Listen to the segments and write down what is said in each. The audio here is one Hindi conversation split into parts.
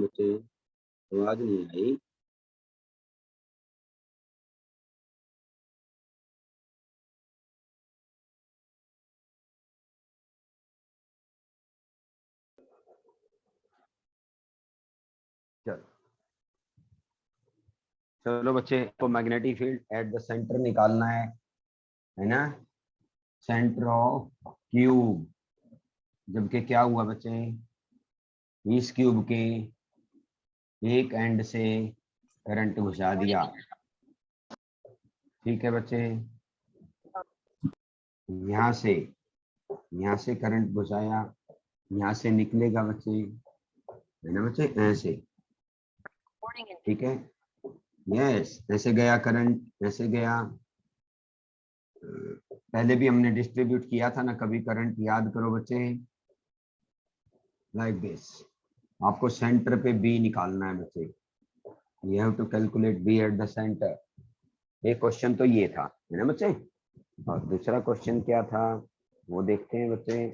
बच्चे आवाज नहीं आई। चलो बच्चे को magnetic field at the centre निकालना है ना। सेंटर ऑफ क्यूब, जबकि क्या हुआ बच्चे, इस क्यूब के एक एंड से करंट घुसा दिया। ठीक है बच्चे, यहाँ से करंट घुसाया, यहाँ से निकलेगा बच्चे, है ना बच्चे, ऐसे। ठीक है, यस, ऐसे गया करंट, ऐसे गया। पहले भी हमने डिस्ट्रीब्यूट किया था ना कभी करंट, याद करो बच्चे, लाइक दिस। आपको सेंटर पे बी निकालना है बच्चे, you have to calculate B at the centre. एक क्वेश्चन तो ये था, है ना बच्चे। और दूसरा क्वेश्चन क्या था वो देखते हैं बच्चे।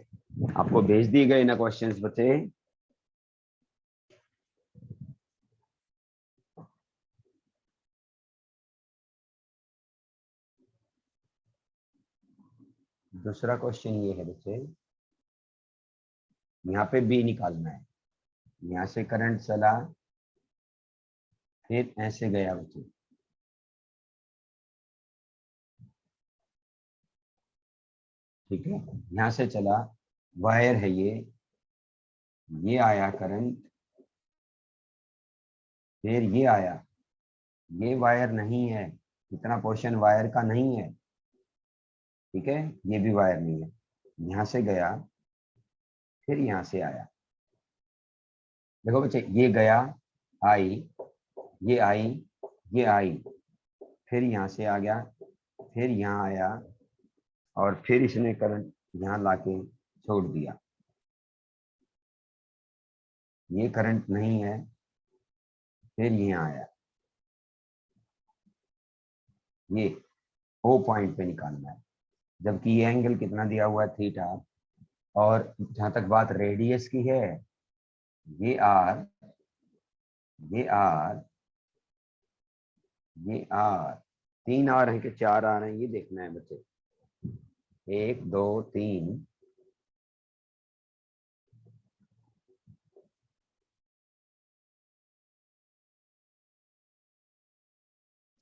आपको भेज दिए गए ना क्वेश्चंस बच्चे। दूसरा क्वेश्चन ये है बच्चे, यहाँ पे बी निकालना है। यहाँ से करंट चला, फिर ऐसे गया बच्चे। ठीक है, यहाँ से चला, वायर है ये आया करंट, फिर ये आया, ये वायर नहीं है, इतना पोर्शन वायर का नहीं है। ठीक है, ये भी वायर नहीं है। यहाँ से गया, फिर यहाँ से आया। देखो बच्चे, ये गया, आई, ये आई, ये आई, फिर यहाँ से आ गया, फिर यहाँ आया, और फिर इसने करंट यहाँ लाके छोड़ दिया। ये करंट नहीं है, फिर यहाँ आया। ये ओ पॉइंट पे निकालना है, जबकि ये एंगल कितना दिया हुआ है, थीटा। और जहां तक बात रेडियस की है, ये आर, ये आर, ये आर, 3 आर है कि 4 आर है, ये देखना है बच्चे। 1 2 3,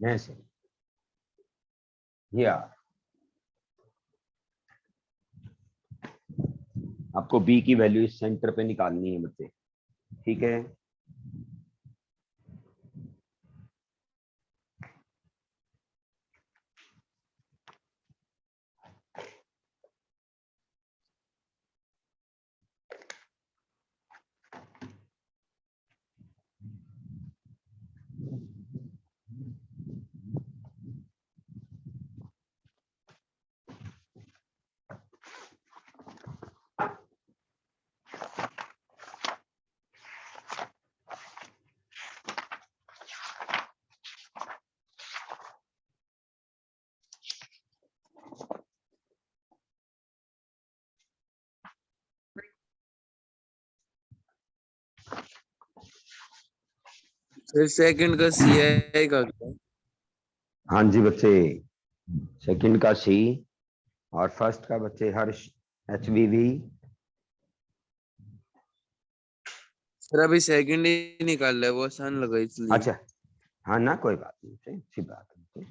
ऐसे, ये आर। आपको बी की वैल्यू इस सेंटर पे निकालनी है बच्चे। ठीक है, फिर सेकंड का CI का क्या? हाँ जी बच्चे, सेकंड का सी और फर्स्ट का बच्चे हर्ष HVV। सर अभी सेकंड ही निकाल रहा है, वो आसान लगा इसलिए। अच्छा, हाँ ना, कोई बात नहीं, अच्छी बात है।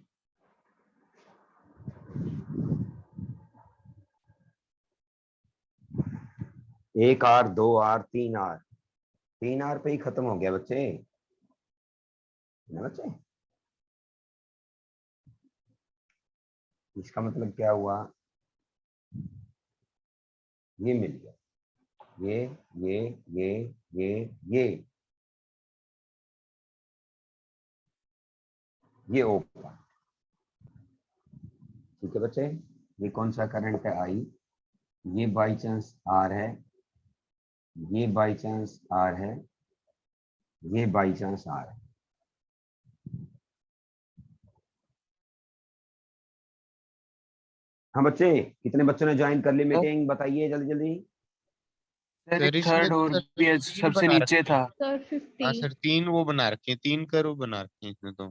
1 आर, 2 आर, 3 आर, 3 आर पे ही खत्म हो गया बच्चे, ना बच्चे। इसका मतलब क्या हुआ, ये मिल गया, ये ये ये ये ये ओपन। ठीक है बच्चे, ये कौन सा करंट है, आई, ये बाई चांस आर है, ये बाई चांस आर है, ये बाई चांस आर है। हाँ बच्चे, कितने बच्चों ने ज्वाइन कर ली मीटिंग, बताइए जल्दी जल्दी। सर इसमें थर्ड तो और सर भी 3 सबसे बना नीचे रखे था। हैं। सर हाँ 50। सर 3 वो बना रखे हैं, 3 कर्व बना रखे हैं इसमें तो।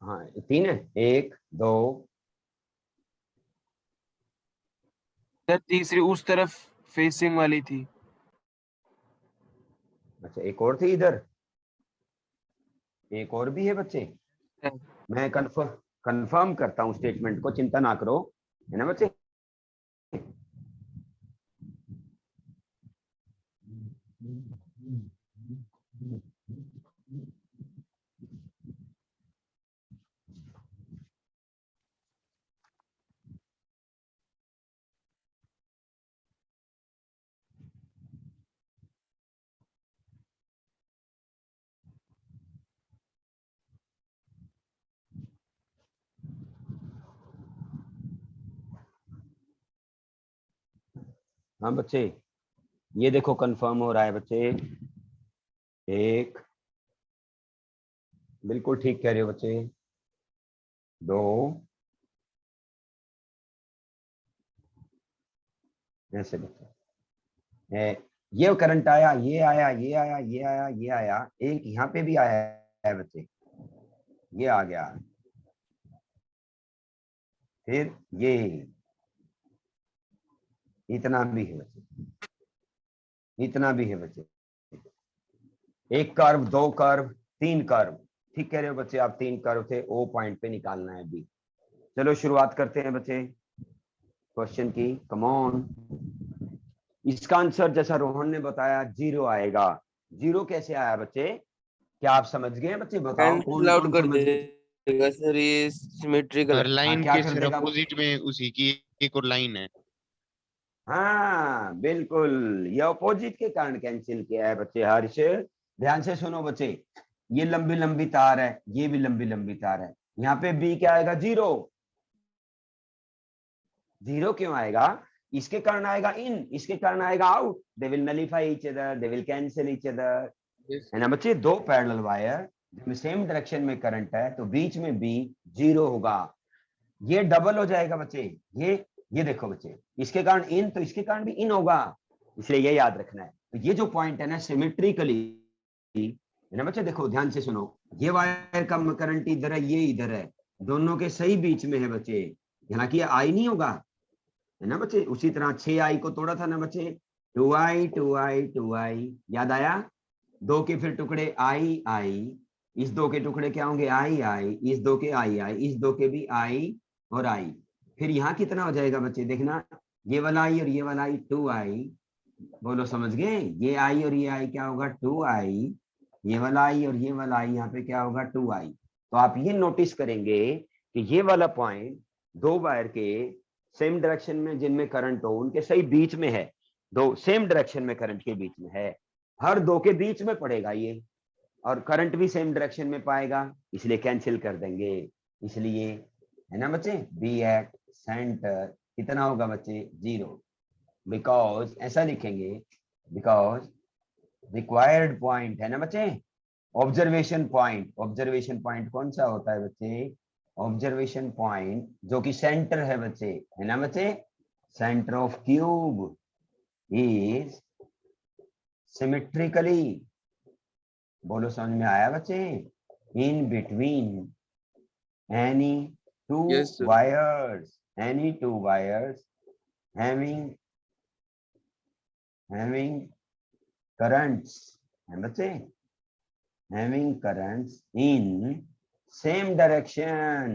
हाँ 3 है, 1 2 सर तीसरी उस तरफ फेसिंग वाली थी। अच्छा एक और थी इधर, एक और भी है बच्चे। मैं कंफर्म करता हूँ स्टेटमेंट को, चिंता ना करो, है ना बच्चे। हाँ बच्चे, ये देखो कंफर्म हो रहा है बच्चे। एक, बिल्कुल ठीक कह रहे हो बच्चे। 2, ऐसे बच्चे ये करंट आया, ये आया, ये आया, ये आया, ये आया, एक यहाँ पे भी आया है बच्चे, ये आ गया, फिर ये, इतना भी है बच्चे, इतना भी है बच्चे। एक कर्व, 2 कर्व, 3 कर्व, ठीक कह रहे हो बच्चे आप, 3 कर्व थे, ओ पॉइंट पे निकालना है अभी। चलो शुरुआत करते हैं बच्चे क्वेश्चन की, कम ऑन। इसका आंसर जैसा रोहन ने बताया 0 आएगा। 0 कैसे आया बच्चे, क्या आप समझ गए बच्चे? बताओ कैंसिल कौन आउट कौन कर समझ गए? देगा सर, ये सिमेट्रिकल और है। लाइन क्या के कर सर देगा वो? अपोजिट में उसी की एक और लाइन है। हाँ बिल्कुल, ये अपोजिट के कारण कैंसिल किया है बच्चे। हर्ष ध्यान से सुनो बच्चे, ये लंबी लंबी तार है, ये भी लंबी लंबी तार है, यहाँ पे बी क्या आएगा? 0। 0 क्यों आएगा? इसके कारण आएगा इन, इसके कारण आएगा out. They will nullify each other, they will cancel each other, है ना बच्चे। 2 पैरेलल वायर जिनमें सेम डायरेक्शन में करंट है, तो बीच में बी 0 होगा। ये डबल हो जाएगा बच्चे, ये देखो बच्चे, इसके कारण इन तो इसके कारण भी इन होगा, इसलिए ये याद रखना है। तो ये जो पॉइंट है ना सिमेट्रिकली, है ना बच्चे, देखो ध्यान से सुनो, ये वायर का करंट इधर है, ये इधर है, दोनों के सही बीच में है बच्चे, हालांकि ये आई नहीं होगा, है ना बच्चे। उसी तरह 6i को तोड़ा था ना बच्चे, 2i 2i 2i, याद आया? 2 के फिर टुकड़े आई आई, इस 2 के टुकड़े क्या होंगे? आई आई, इस 2 के आई आई, इस 2 के भी आई और आई। फिर यहाँ कितना हो जाएगा बच्चे, देखना, ये वाला आई और ये वाला आई, 2i। बोलो समझ गए? ये आई और ये आई क्या होगा? 2i। ये वाला आई और ये वाला आई यहाँ पे क्या होगा? 2i। तो आप ये नोटिस करेंगे कि ये वाला पॉइंट 2 वायर के सेम डायरेक्शन में जिनमें करंट हो उनके सही बीच में है, 2 सेम डायरेक्शन में करंट के बीच में है, हर 2 के बीच में पड़ेगा ये, और करंट भी सेम डायरेक्शन में पाएगा, इसलिए कैंसिल कर देंगे। इसलिए, है ना बच्चे, बी एट सेंटर कितना होगा बच्चे? 0। बिकॉज ऐसा लिखेंगे, बिकॉज रिक्वायर्ड पॉइंट, है ना बच्चे, ऑब्जर्वेशन पॉइंट। ऑब्जर्वेशन पॉइंट कौन सा होता है बच्चे? ऑब्जर्वेशन पॉइंट जो कि सेंटर है बच्चे, है ना बच्चे, centre of cube is symmetrically, बोलो समझ में आया बच्चे, in between any two Yes, sir. Wires, any two wires having currents, है बच्चे, having currents in same direction।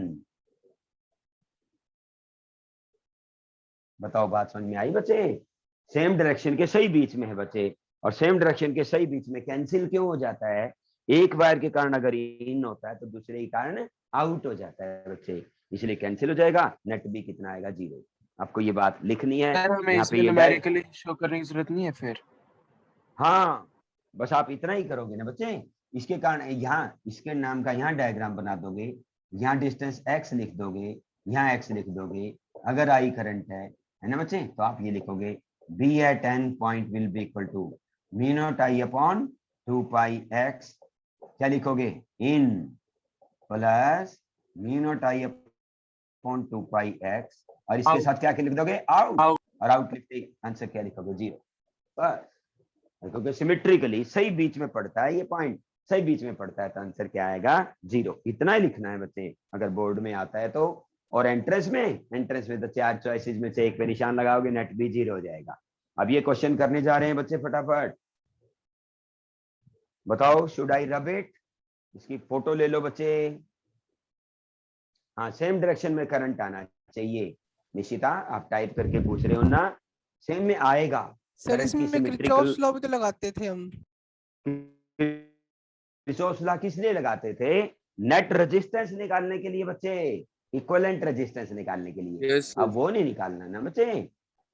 बताओ बात समझ में आई बच्चे? सेम डायरेक्शन के सही बीच में है बच्चे, और सेम डायरेक्शन के सही बीच में कैंसिल क्यों हो जाता है? एक वायर के कारण अगर इन होता है तो दूसरे के कारण आउट हो जाता है बच्चे, इसलिए कैंसिल हो जाएगा। नेट बी कितना आएगा? 0। आपको ये बात लिखनी है सर हमें यहाँ पे, इसमें ये न्यूमेरिकली शो करने की जरूरत नहीं है फिर? हाँ बस आप इतना ही करोगे ना बच्चे, इसके कारण यहाँ इसके नाम का यहाँ डायग्राम बना दोगे, यहाँ डिस्टेंस x लिख दोगे, यहाँ x लिख दोगे, अगर आई करंट है ना बच्चे, तो आप ये लिखोगे b at n point will be equal to mu naught I upon 2 pi x, क्या लिखोगे? In plus mu naught I upon 2 pi x, और इसके Out. साथ क्या लिख दोगे? आउट। Out. और आउट लिखते आंसर क्या लिखोगे? 0। क्योंकि सिमेट्रिकली सही बीच में पड़ता है, ये पॉइंट सही बीच में पड़ता है, तो आंसर क्या आएगा 0। इतना ही लिखना है बच्चे अगर बोर्ड में आता है तो। और एंट्रेंस में तो 4 चॉइसेस में से एक पे निशान लगाओगे, नेट भी 0 हो जाएगा। अब ये क्वेश्चन करने जा रहे हैं बच्चे, फटाफट बताओ, शुड आई रब इट? इसकी फोटो ले लो बच्चे। हाँ, सेम डायरेक्शन में करंट आना चाहिए। निशिता आप टाइप करके पूछ रहे हो ना, सेम में आएगा। सर करंट की इसमें सिमेट्रिकल किरचॉफ लॉ भी तो लगाते थे हम। किरचॉफ लॉ किस लिए लगाते थे? नेट रेजिस्टेंस निकालने के लिए बच्चे, इक्विवेलेंट रेजिस्टेंस निकालने के लिए। यस अब वो नहीं निकालना ना बच्चे,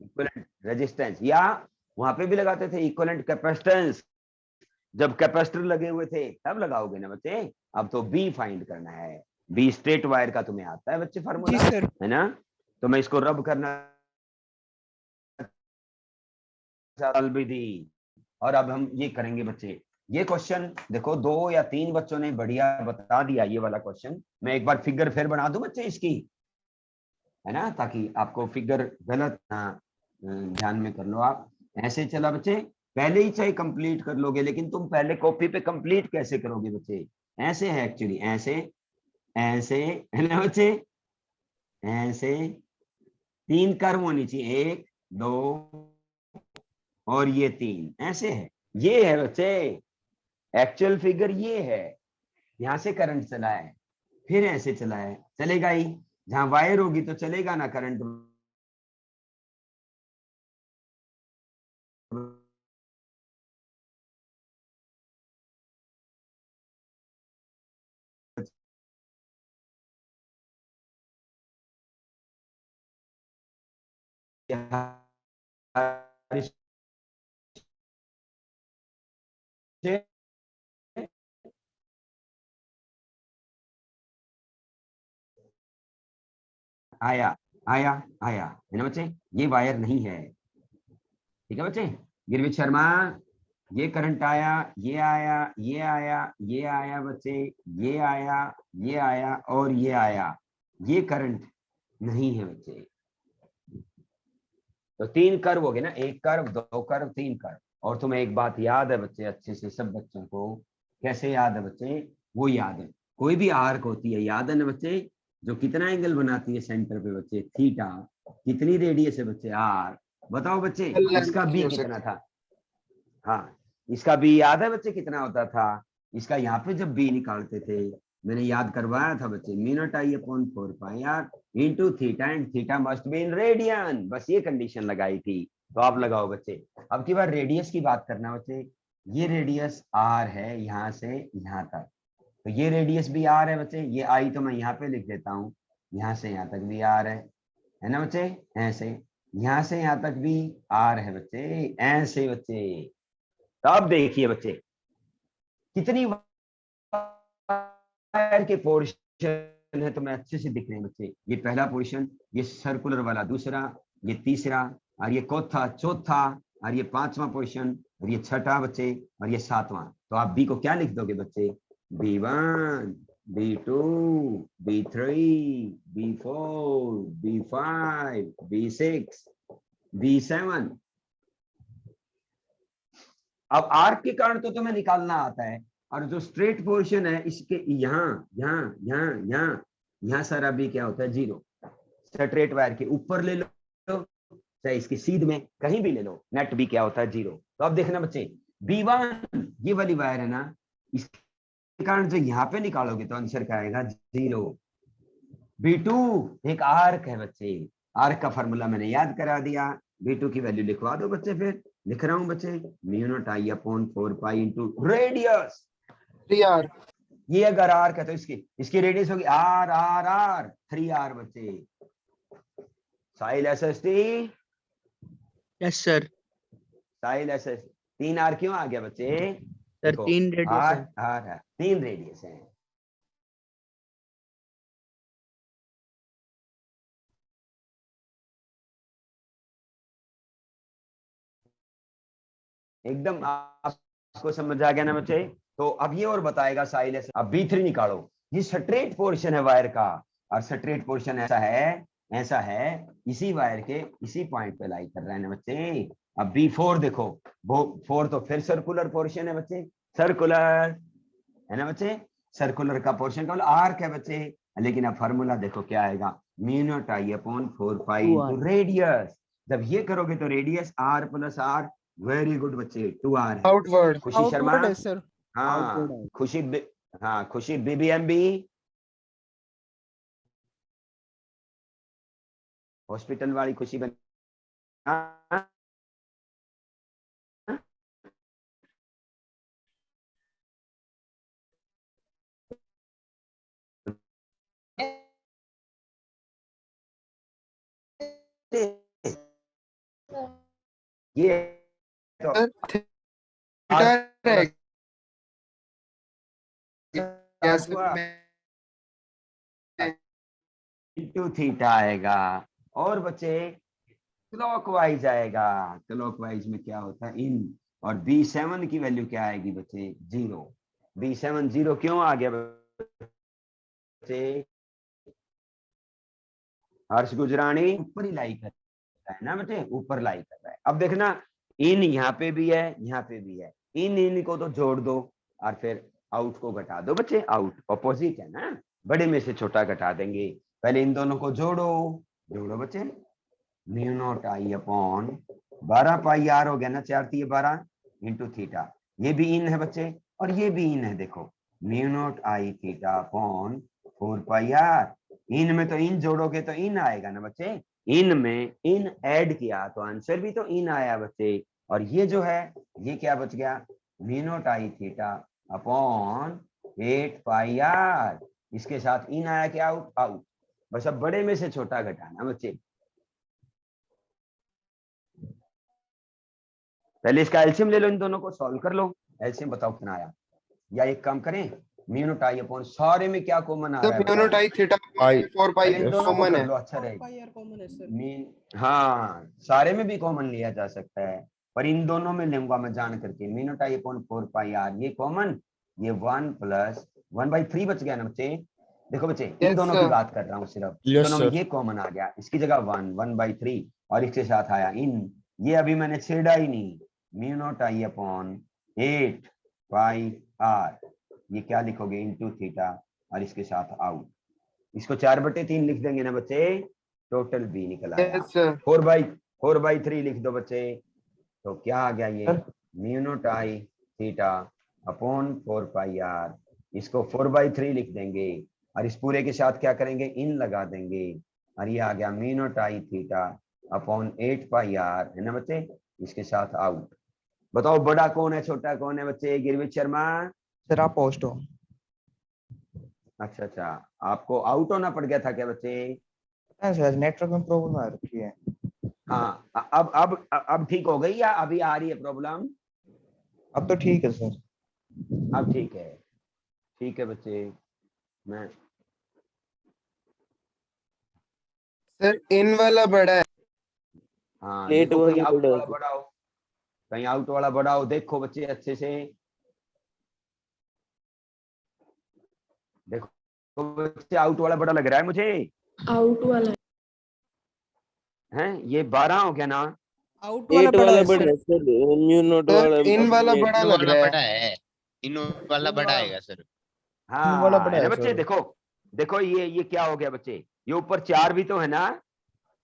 इक्विवेलेंट रेजिस्टेंस, या वहां पे भी लगाते थे इक्विवेलेंट कैपेसिटेंस, जब कैपेसिटर लगे हुए थे तब लगाओगे ना बच्चे। अब तो बी फाइंड करना है, बी स्ट्रेट वायर का तुम्हें आता है बच्चे जी फार्मूला, सर। है ना? तो मैं इसको रब करना भी दी। और अब हम ये करेंगे बच्चे, ये क्वेश्चन देखो 2 या 3 बच्चों ने बढ़िया बता दिया ये वाला क्वेश्चन। मैं एक बार फिगर फिर बना दूं बच्चे इसकी, है ना, ताकि आपको फिगर गलत ना ध्यान में कर लो आप। ऐसे चला बच्चे, पहले ही चाहे कंप्लीट कर लोगे, लेकिन तुम पहले कॉपी पे कंप्लीट कैसे करोगे बच्चे? ऐसे है एक्चुअली, ऐसे ऐसे, है ना बच्चे, ऐसे 3 कर्व होनी चाहिए, 1 2 और ये 3, ऐसे है। ये है बच्चे एक्चुअल फिगर, ये है। यहां से करंट चला है, फिर ऐसे चला है, चलेगा ही। जहां वायर होगी तो चलेगा ना करंट। आया आया आया, है ना बच्चे? ये वायर नहीं है, ठीक है बच्चे? गिरवित शर्मा, ये करंट आया, ये आया, ये आया, ये आया बच्चे, ये आया, ये आया और ये आया, ये करंट नहीं है बच्चे। तो 3 कर्व हो गए ना, 1 कर्व, 2 कर्व, 3 कर्व। और तुम्हें एक बात याद है बच्चे, अच्छे से सब बच्चों को कैसे याद है बच्चे? वो याद है, कोई भी आर्क होती है, याद है ना बच्चे, जो कितना एंगल बनाती है सेंटर पे बच्चे? थीटा। कितनी रेडियस है बच्चे? आर। बताओ बच्चे, इसका बी कितना था? हाँ, इसका बी याद है बच्चे कितना होता था? इसका यहाँ पे जब बी निकालते थे, मैंने याद करवाया था बच्चे, mu I upon 4 pi R into theta, and theta must be in radian. बस ये कंडीशन लगाई थी, तो आप लगाओ बच्चे। अब की बार रेडियस की बात करना बच्चे, ये रेडियस आर है यहाँ से यहाँ तक, तो ये रेडियस भी आर है बच्चे। ये आई तो मैं यहाँ पे लिख देता हूँ, यहाँ से यहाँ तक भी आर है ना बच्चे? ऐसे यहाँ से यहाँ तक भी आर है बच्चे, ऐसे बच्चे। तो अब देखिए बच्चे, कितनी वायर के पोर्शन है, तो मैं अच्छे से दिख रहे हैं बच्चे। ये पहला पोर्शन, ये सर्कुलर वाला दूसरा, ये तीसरा, और ये चौथा, और ये 5वां पोर्शन, और ये 6ठा बच्चे, और ये 7वां। तो आप बी को क्या लिख दोगे बच्चे? B1 B2 B3 B4 B5 B6 B7। अब आर्क के कारण तो तुम्हें निकालना आता है, और जो स्ट्रेट पोर्शन है इसके यहाँ यहाँ यहाँ यहाँ यहाँ सारा भी क्या होता है? 0। स्ट्रेट वायर के ऊपर ले लो, चाहे इसके सीध में कहीं भी ले लो, नेट भी क्या होता है? 0। तो अब देखना बच्चे, B1 ये वाली वायर है ना, इसके कारण जो यहाँ पे निकालोगे तो आंसर क्या आएगा? 0। B2 एक आर्क है बच्चे, आर्क का फॉर्मूला मैंने याद करा दिया। B2 की वैल्यू लिखवा दो बच्चे, फिर लिख रहा हूं बच्चे, mu I upon 4 pi into radius 3R। ये अगर आर्क है तो इसकी रेडियस होगी आर आर आर 3R बच्चे। साहिल एसएसटी, यस सर। साहिल एसएस 3R क्यों आ गया बच्चे? सर 3 रेडियस आर है। आर है, 3 रेडियस है। एकदम आपको समझ आ गया ना बच्चे? तो अब ये और बताएगा साहिल एसएस। अब B3 निकालो, ये स्ट्रेट पोर्शन है वायर का, और स्ट्रेट पोर्शन ऐसा है इसी वायर के इसी पॉइंट पे लाई कर रहा है ना बच्चे। अब B4 देखो, वो 4 तो फिर सर्कुलर पोर्शन है बच्चे, सर्कुलर है ना बच्चे, सर्कुलर का पोर्शन का आर्क है बच्चे। लेकिन अब फार्मूला देखो क्या आएगा, mu naught I upon 4 pi into radius. जब ये करोगे तो radius r plus r, very good बच्चे, 2r है। आउटवर्ड खुशी शर्मा, आउटवर्ड है सर। हाँ खुशी हाँ खुशी बीबीएमबी हॉस्पिटल वाली खुशी बन हाँ, ये तो सर थीटा रहेगा इंटू थीटा आएगा। और बच्चे क्लॉकवाइज आएगा, क्लॉकवाइज में क्या होता है इन, और B7 की वैल्यू क्या आएगी बच्चे, 0। B7 0 क्यों आ गया बच्चे, हर्ष गुजरानी ऊपर ही लाई कर रहा है ना बच्चे, ऊपर लाई कर रहा है। अब देखना इन यहाँ पे भी है, यहाँ पे भी है, इन को तो जोड़ दो और फिर आउट को घटा दो बच्चे, आउट अपोजिट है ना, बड़े में से छोटा घटा देंगे। पहले इन दोनों को जोड़ो, जोड़ो बच्चे, mu not I upon 12 pi R हो गया ना, 4 3 12 इंटू थीटा, ये भी इन है बच्चे और ये भी इन है, देखो mu not I theta upon 4 pi R. इन में तो इन जोड़ोगे तो इन आएगा ना बच्चे, इन में इन ऐड किया तो आंसर भी तो इन आया बच्चे। और ये जो है ये क्या बच गया, mu not I theta upon 8 pi R, इसके साथ इन आया क्या, आउट आउट। बस अब बड़े में से छोटा घटाना बच्चे। पहले इसका एलसीएम ले लो, इन दोनों को सॉल्व कर लो, एलसीएम बताओ कितना आया। या एक काम करें, म्यू नॉट आई अपॉन सारे में क्या कॉमन आ रहा है, म्यू नॉट आई थीटा 4 पाई इन दोनों को कॉमन कर है। लो, अच्छा रहेगा। पाई आर कॉमन है सर। मीन हाँ सारे में भी कॉमन लिया जा सकता है, पर इन दोनों में लूंगा मैं जान करके। Mu not I upon 4 pi R ये कॉमन, ये 1 प्लस 1/3 बच गया ना बच्चे। देखो बच्चे इन Yes, दोनों sir. की बात कर रहा हूँ सिर्फ, इन दोनों में ये कॉमन आ गया, इसकी जगह 1/3 और इसके साथ आया इन, ये अभी मैंने छेड़ा ही नहीं। Mu not I upon 8 pi R, ये क्या लिखोगे, इनटू थीटा और इसके साथ आउट, इसको 4/3 लिख देंगे ना बच्चे, टोटल बी निकल आया। Yes, sir. 4/3 लिख दो बच्चे, तो क्या आ गया ये, mu not I theta upon 4 pi R, इसको 4/3 लिख देंगे और इस पूरे के साथ क्या करेंगे, इन लगा देंगे और ये आ गया mu not I theta upon 8 pi R, है ना बच्चे, इसके साथ आउट। बताओ बड़ा कौन है छोटा कौन है बच्चे, गिरवित शर्मा। सर आप पोस्ट हो। अच्छा अच्छा, आपको आउट होना पड़ गया था क्या बच्चे? हाँ सर नेटवर्क में प्रॉब्लम आ रखी है। हाँ अब ठीक हो गई या अभी आ रही है प्रॉब्लम? अब तो ठीक है सर। अब ठीक है बच्चे। मैं सर इन वाला बड़ा है। हाँ Plate देखो कहीं वाला आउट बड़ा वाला है। बड़ा हो, कहीं आउट वाला बड़ा हो, देखो बच्चे अच्छे से देखो बच्चे, आउट वाला बड़ा लग रहा है मुझे, आउट वाला हैं ये 12 हो गया ना? आउट वाला 8 बड़ा वाला है बड़ा सर। है सर, म्यू नॉट सर वाला इन वाला अपने बड़ा इन लग वाला रहा बड़ा है। है, इन वाला बड़ा आएगा सर। हाँ वाला बड़ा है ना है बच्चे, सर। देखो देखो ये क्या हो गया बच्चे, ये ऊपर 4 भी तो है ना,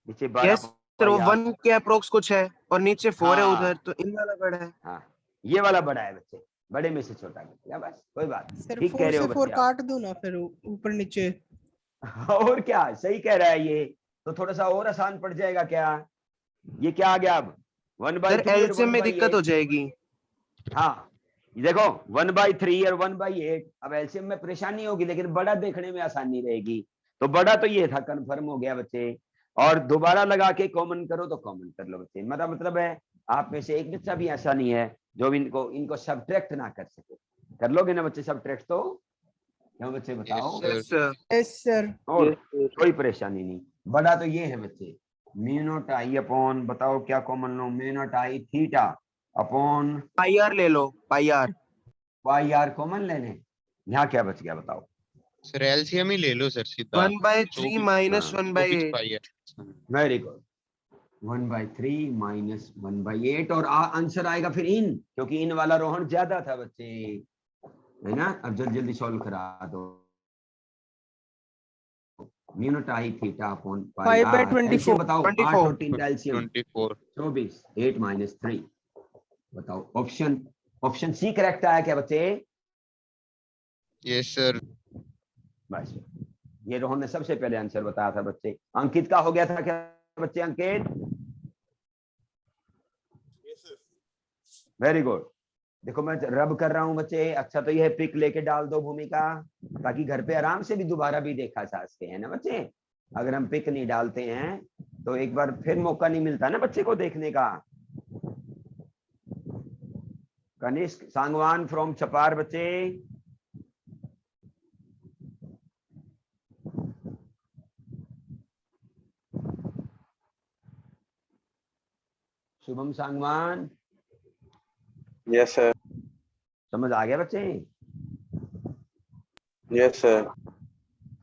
नीचे 12 यस सर वो 1 के अप्रोक्स कुछ है और नीचे 4 है हाँ। उधर, तो इन वाला बड़ा है। हाँ ये वाला बड़ा है बच्चे, बड़े में से छोटा क्या, बस कोई बात, सर ठीक कह 4 रहे हो से 4 बच्चे काट दो ना फिर ऊपर नीचे। आप। और क्या सही कह रहा है ये, तो थोड़ा सा और आसान पड़ जाएगा क्या, ये क्या आ गया अब 1/3 सर और एलसीएम में दिक्कत 1/8। हो जाएगी। हाँ ये देखो 1/3 और 1/8, अब एलसीएम में परेशानी होगी लेकिन बड़ा देखने में आसानी रहेगी। तो बड़ा तो ये था, कंफर्म हो गया बच्चे। और दोबारा लगा के कॉमन करो तो कॉमन कर लो बच्चे, मेरा मतलब है आप में से एक बच्चा भी ऐसा नहीं है जो इनको सब्ट्रैक्ट ना कर सके, कर लोगे ना बच्चे सब्ट्रैक्ट तो, क्यों बच्चे बताओ? Yes, yes sir. Yes sir. और कोई परेशानी नहीं, बड़ा तो ये है बच्चे, म्यू नॉट आई अपॉन, बताओ क्या कॉमन लो, mu not I theta upon pi R ले लो, pi R. Pi R common लेने, यहाँ क्या बच गया बताओ? सर एलसीएम ही ले लो सर सीधा। 1/3 24 माइनस हाँ। 1/8। पाई है। वेरी गुड, 1/3 माइनस 1/8 और आंसर आएगा फिर इन, क्योंकि इन वाला रोहन ज्यादा था बच्चे, है ना। अब जल्दी जल्दी सॉल्व करा दो। म्यूनट आई थीटा अपॉन पाई 5/24 एलसीएम बताओ। 8 और 3 का एलसीएम 24 24, 8 माइनस 3 बताओ। ऑप्शन ऑप्शन सी करेक्ट आया क्या बच्चे? Yes sir. बस ये रोहन ने सबसे पहले आंसर बताया था बच्चे। अंकित का हो गया था क्या बच्चे? अंकित वेरी गुड। देखो मैं रब कर रहा हूं बच्चे। अच्छा तो यह पिक लेके डाल दो भूमिका, ताकि घर पे आराम से भी दोबारा भी देखा जा सके, है ना बच्चे। अगर हम पिक नहीं डालते हैं तो एक बार फिर मौका नहीं मिलता ना बच्चे को देखने का। कनिष्क सांगवान फ्रॉम छपार बच्चे। Shubham Sangwan, yes sir. समझ आ गया बच्चे? Yes sir.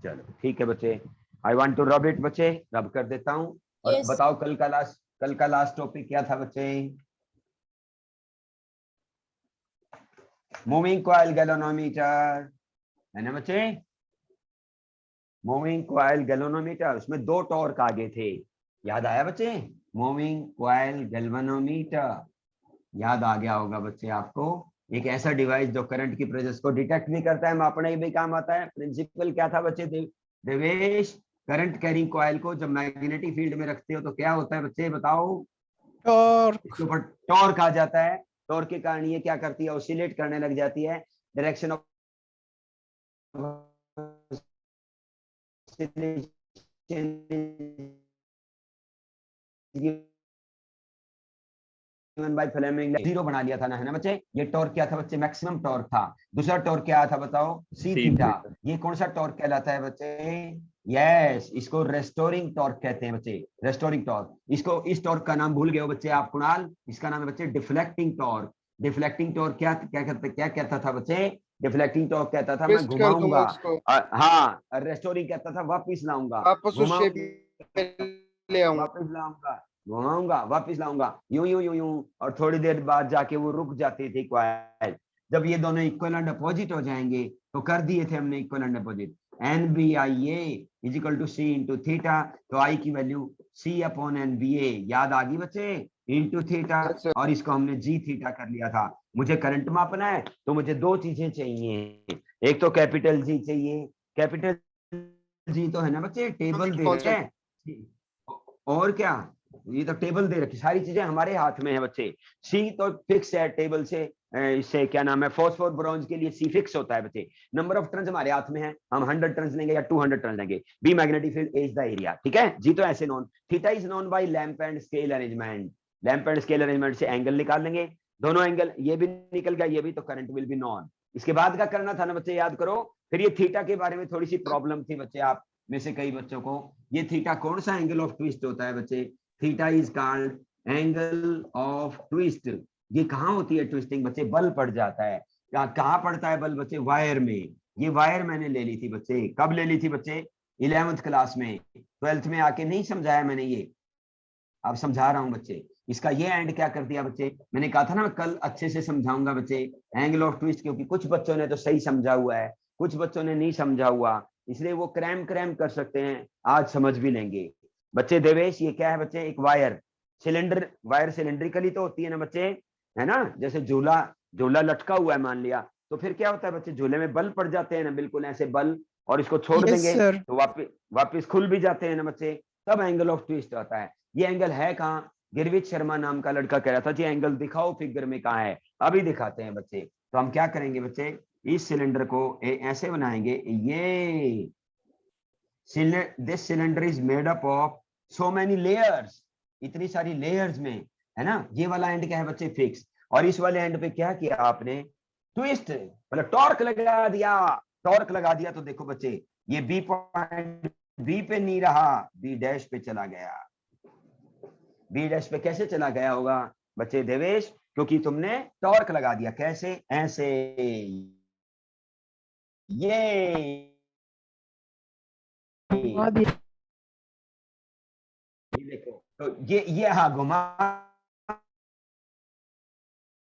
चलो ठीक है बच्चे। I want to rub it बच्चे, रब कर देता हूं। और Yes. बताओ कल का लास्ट टॉपिक क्या था बच्चे? मूविंग कॉइल गैल्वेनोमीटर, है ना बच्चे। मूविंग कॉइल गैल्वेनोमीटर, उसमें 2 टॉर्क आगे थे, याद आया बच्चे? मूविंग कॉइल गैल्वेनोमीटर याद आ गया होगा बच्चे आपको। एक ऐसा डिवाइस जो करंट की प्रेजेंस को डिटेक्ट भी करता है, मापने भी काम आता है। प्रिंसिपल क्या था बच्चे? देवेश, करंट कैरिंग कॉइल को जब मैग्नेटिक फील्ड में रखते हो तो क्या होता है बच्चे बताओ? टॉर्क। इसके ऊपर टॉर्क आ जाता है। टॉर्क के कारण ये क्या करती है? ऑसिलेट करने लग जाती है। Direction of by Fleming zero बना लिया था ना, है ना बच्चे। ये टॉर्क क्या था बच्चे? मैक्सिमम टॉर्क था। दूसरा टॉर्क क्या था बताओ? C theta. ये कौन सा टॉर्क कहलाता है बच्चे? यस, इसको रेस्टोरिंग टॉर्क कहते हैं बच्चे, रेस्टोरिंग टॉर्क। इसको, इस टॉर्क का नाम भूल गए हो बच्चे आप कुणाल? इसका नाम है बच्चे डिफ्लेक्टिंग टॉर्क। डिफ्लेक्टिंग टॉर्क क्या क्या कहता था बच्चे? डिफ्लेक्टिंग टॉर्क कहता था मैं ट्विस्ट कर दूंगा घुमाऊंगा। उसको, हाँ, रेस्टोरिंग कहता था वापिस लाऊंगा, वापस उस शेप घुमाऊंगा, में ले आऊंगा। वापस लाऊंगा, घुमाऊंगा, वापस लाऊंगा, यूं यूं यूं यूं। और थोड़ी देर बाद जाके वो रुक जाती थी कॉइल। जब ये दोनों इक्वल एंड अपोजिट हो जाएंगे तो कर दिए थे हमने equal and opposite. N B I A is equal to C into theta. तो आई की value C upon N B A याद आ गई बच्चे, इंटू थीटा। Yes, sir. और इसको हमने जी थीटा कर लिया था। मुझे करंट मापना है तो मुझे 2 चीजें चाहिए। एक तो कैपिटल जी चाहिए। कैपिटल जी तो है ना बच्चे, टेबल दे रखे हैं। और क्या, ये तो टेबल दे रखी, सारी चीजें हमारे हाथ में है बच्चे। सी तो फिक्स है टेबल से, इससे क्या नाम है, फॉस्फोर ब्रॉन्ज के लिए सी फिक्स होता है बच्चे। नंबर ऑफ टर्न्स हमारे हाथ में है, हम 100 टर्न्स लेंगे या 200 टर्न्स लेंगे। B magnetic field is the area, ठीक है जी। तो ऐसे known theta is known by lamp and scale arrangement. Lamp and scale arrangement से एंगल निकाल लेंगे, दोनों एंगल, ये भी निकल गया, ये भी, तो करंट विल बी नॉन। इसके बाद का करना था ना बच्चे, याद करो। फिर ये थीटा के बारे में थोड़ी सी प्रॉब्लम थी बच्चे, आप में से कई बच्चों को। ये थीटा कौन सा एंगल ऑफ ट्विस्ट होता है बच्चे? Theta is called angle of twist. ये कहाँ होती है ट्विस्टिंग बच्चे? बल पड़ जाता है। कहाँ पड़ता है बल बच्चे? वायर में। ये वायर मैंने ले ली थी बच्चे, कब ले ली थी बच्चे? 11th क्लास में। 12th में आके नहीं समझाया मैंने ये, अब समझा रहा हूँ बच्चे। इसका ये एंड क्या कर दिया बच्चे? मैंने कहा था ना मैं कल अच्छे से समझाऊंगा बच्चे एंगल ऑफ ट्विस्ट, क्योंकि कुछ बच्चों ने तो सही समझा हुआ है, कुछ बच्चों ने नहीं समझा हुआ, इसलिए वो क्रैम क्रैम कर सकते हैं। आज समझ भी लेंगे बच्चे। देवेश, ये क्या है बच्चे? एक वायर, सिलेंडर। वायर सिलेंड्रिकली तो होती है ना बच्चे, है ना। जैसे झूला, झूला लटका हुआ है मान लिया, तो फिर क्या होता है बच्चे? झूले में बल पड़ जाते हैं ना, बिल्कुल ऐसे बल, और इसको छोड़ Yes, देंगे sir. तो वापिस खुल भी जाते हैं ना बच्चे, तब एंगल ऑफ ट्विस्ट होता है। ये एंगल है कहाँ? गिरवित शर्मा नाम का लड़का कह रहा था जी एंगल दिखाओ फिगर में, कहाँ है? अभी दिखाते हैं बच्चे। तो हम क्या करेंगे बच्चे? इस सिलेंडर को ऐसे बनाएंगे, ये this cylinder is made up of so many layers, इतनी सारी लेयर्स में, है ना। ये वाला एंड क्या है बच्चे? फिक्स। और इस वाले एंड पे क्या किया आपने? ट्विस्ट, मतलब टॉर्क लगा दिया। टॉर्क लगा दिया तो देखो बच्चे, ये बी पॉइंट बी पे नहीं रहा, बी डैश पे चला गया। बी डैश पे कैसे चला गया होगा बच्चे देवेश? क्योंकि तुमने टॉर्क लगा दिया। कैसे? ऐसे, ये देखो, तो ये हाँ घुमा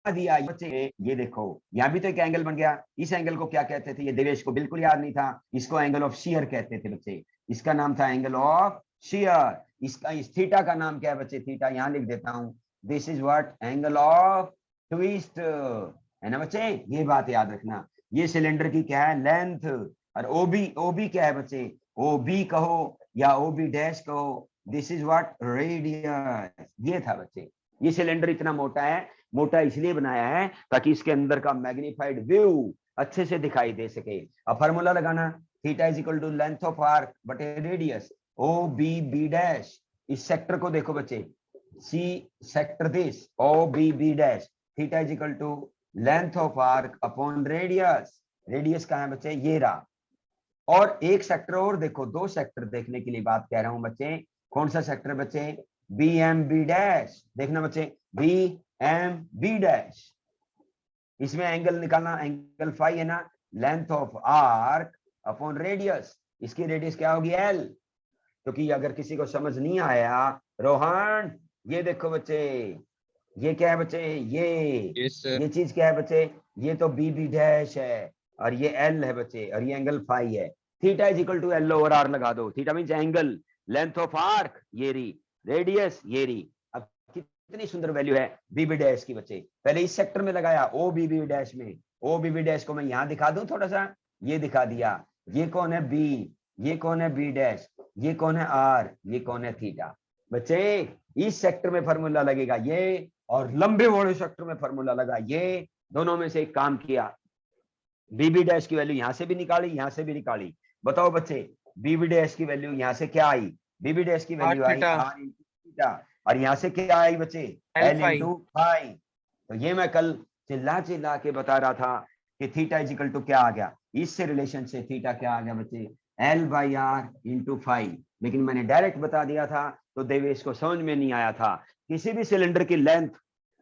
दिया बच्चे। ये देखो यहाँ भी तो एक एंगल बन गया। इस एंगल को क्या कहते थे, ये देवेश को बिल्कुल याद नहीं था। इसको एंगल ऑफ शियर कहते थे बच्चे। इसका नाम था एंगल ऑफ शियर। इसका इस थीटा का नाम क्या है बच्चे, थीटा यहाँ लिख देता हूँ। This is what angle of twist, है ना बच्चे। ये बात याद रखना। ये सिलेंडर की क्या है, लेंथ। और ओबी क्या है बच्चे, ओबी कहो या ओबी डैश कहो, दिस इज व्हाट रेडियस। ये था बच्चे। ये सिलेंडर इतना मोटा है, मोटा इसलिए बनाया है ताकि इसके अंदर का मैग्नीफाइड व्यू अच्छे से दिखाई दे सके। अब फार्मूला लगाना, theta is equal to length of arc बटे radius O B B dash. इस सेक्टर को देखो बच्चे, see sector this O B B dash, theta is equal to length of arc upon radius. Radius कहाँ है बच्चे, ये रहा। और एक सेक्टर और देखो, दो सेक्टर देखने के लिए बात कह रहा हूं बच्चे। कौन सा सेक्टर बच्चे, बी एम बी डैश। देखना बच्चे, बी एम बी डैश। इसमें एंगल निकालना, एंगल फाई है ना, length of arc upon radius. इसकी रेडियस क्या होगी, एल। क्योंकि अगर किसी को समझ नहीं आया, रोहन ये देखो बच्चे, ये क्या है बच्चे, यस सर। ये चीज क्या है बच्चे, ये तो बी बी डैश है और ये एल है बच्चे, और ये एंगल फाई है। Theta is equal to L over R लगा दो। Theta means angle, length of arc ये रही, रेडियस ये रही। अब कितनी सुंदर वैल्यू है बी बी डैश की बच्चे। पहले इस सेक्टर में लगाया ओ बी बी डैश में। ओ बी बी डैश को मैं यहां दिखा दूं थोड़ा सा, ये दिखा दिया। ये कौन है बी, ये कौन है बी डैश, ये कौन है आर, ये कौन है थीटा। बच्चे इस सेक्टर में फार्मूला लगेगा ये, और लंबे बड़े सेक्टर में फार्मूला लगा ये। दोनों में से एक काम किया, बीबी डैश की वैल्यू यहां से भी निकाली, यहां से भी निकाली। बताओ बच्चे, बीबी डैश की वैल्यू यहां से क्या आई, बीबी डैश की वैल्यू आई थीटा। आर इंटू थीटा, और यहां से क्या आई बच्चे, L एल इंटू फाई। तो ये मैं कल चिल्ला चिल्ला के बता रहा था कि थीटा इज इक्वल टू क्या आ गया, इससे रिलेशन से थीटा क्या आ गया बच्चे, L by R into phi. लेकिन मैंने डायरेक्ट बता दिया था तो देवेश को समझ में नहीं आया था। किसी भी सिलेंडर की लेंथ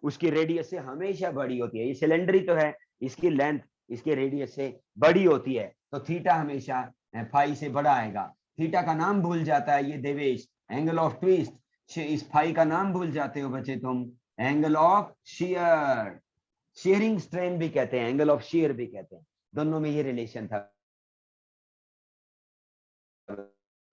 उसकी रेडियस से हमेशा बड़ी होती है। ये सिलेंडर ही तो है, इसकी लेंथ इसके रेडियस से बड़ी होती है, तो थीटा हमेशा फाई से बड़ा आएगा। थीटा का नाम भूल जाता है ये देवेश, एंगल ऑफ ट्विस्ट। इस फाई का नाम भूल जाते हो बच्चे तुम, angle of shear. Sharing strain भी कहते हैं, एंगल ऑफ शियर भी कहते हैं। दोनों में ये रिलेशन था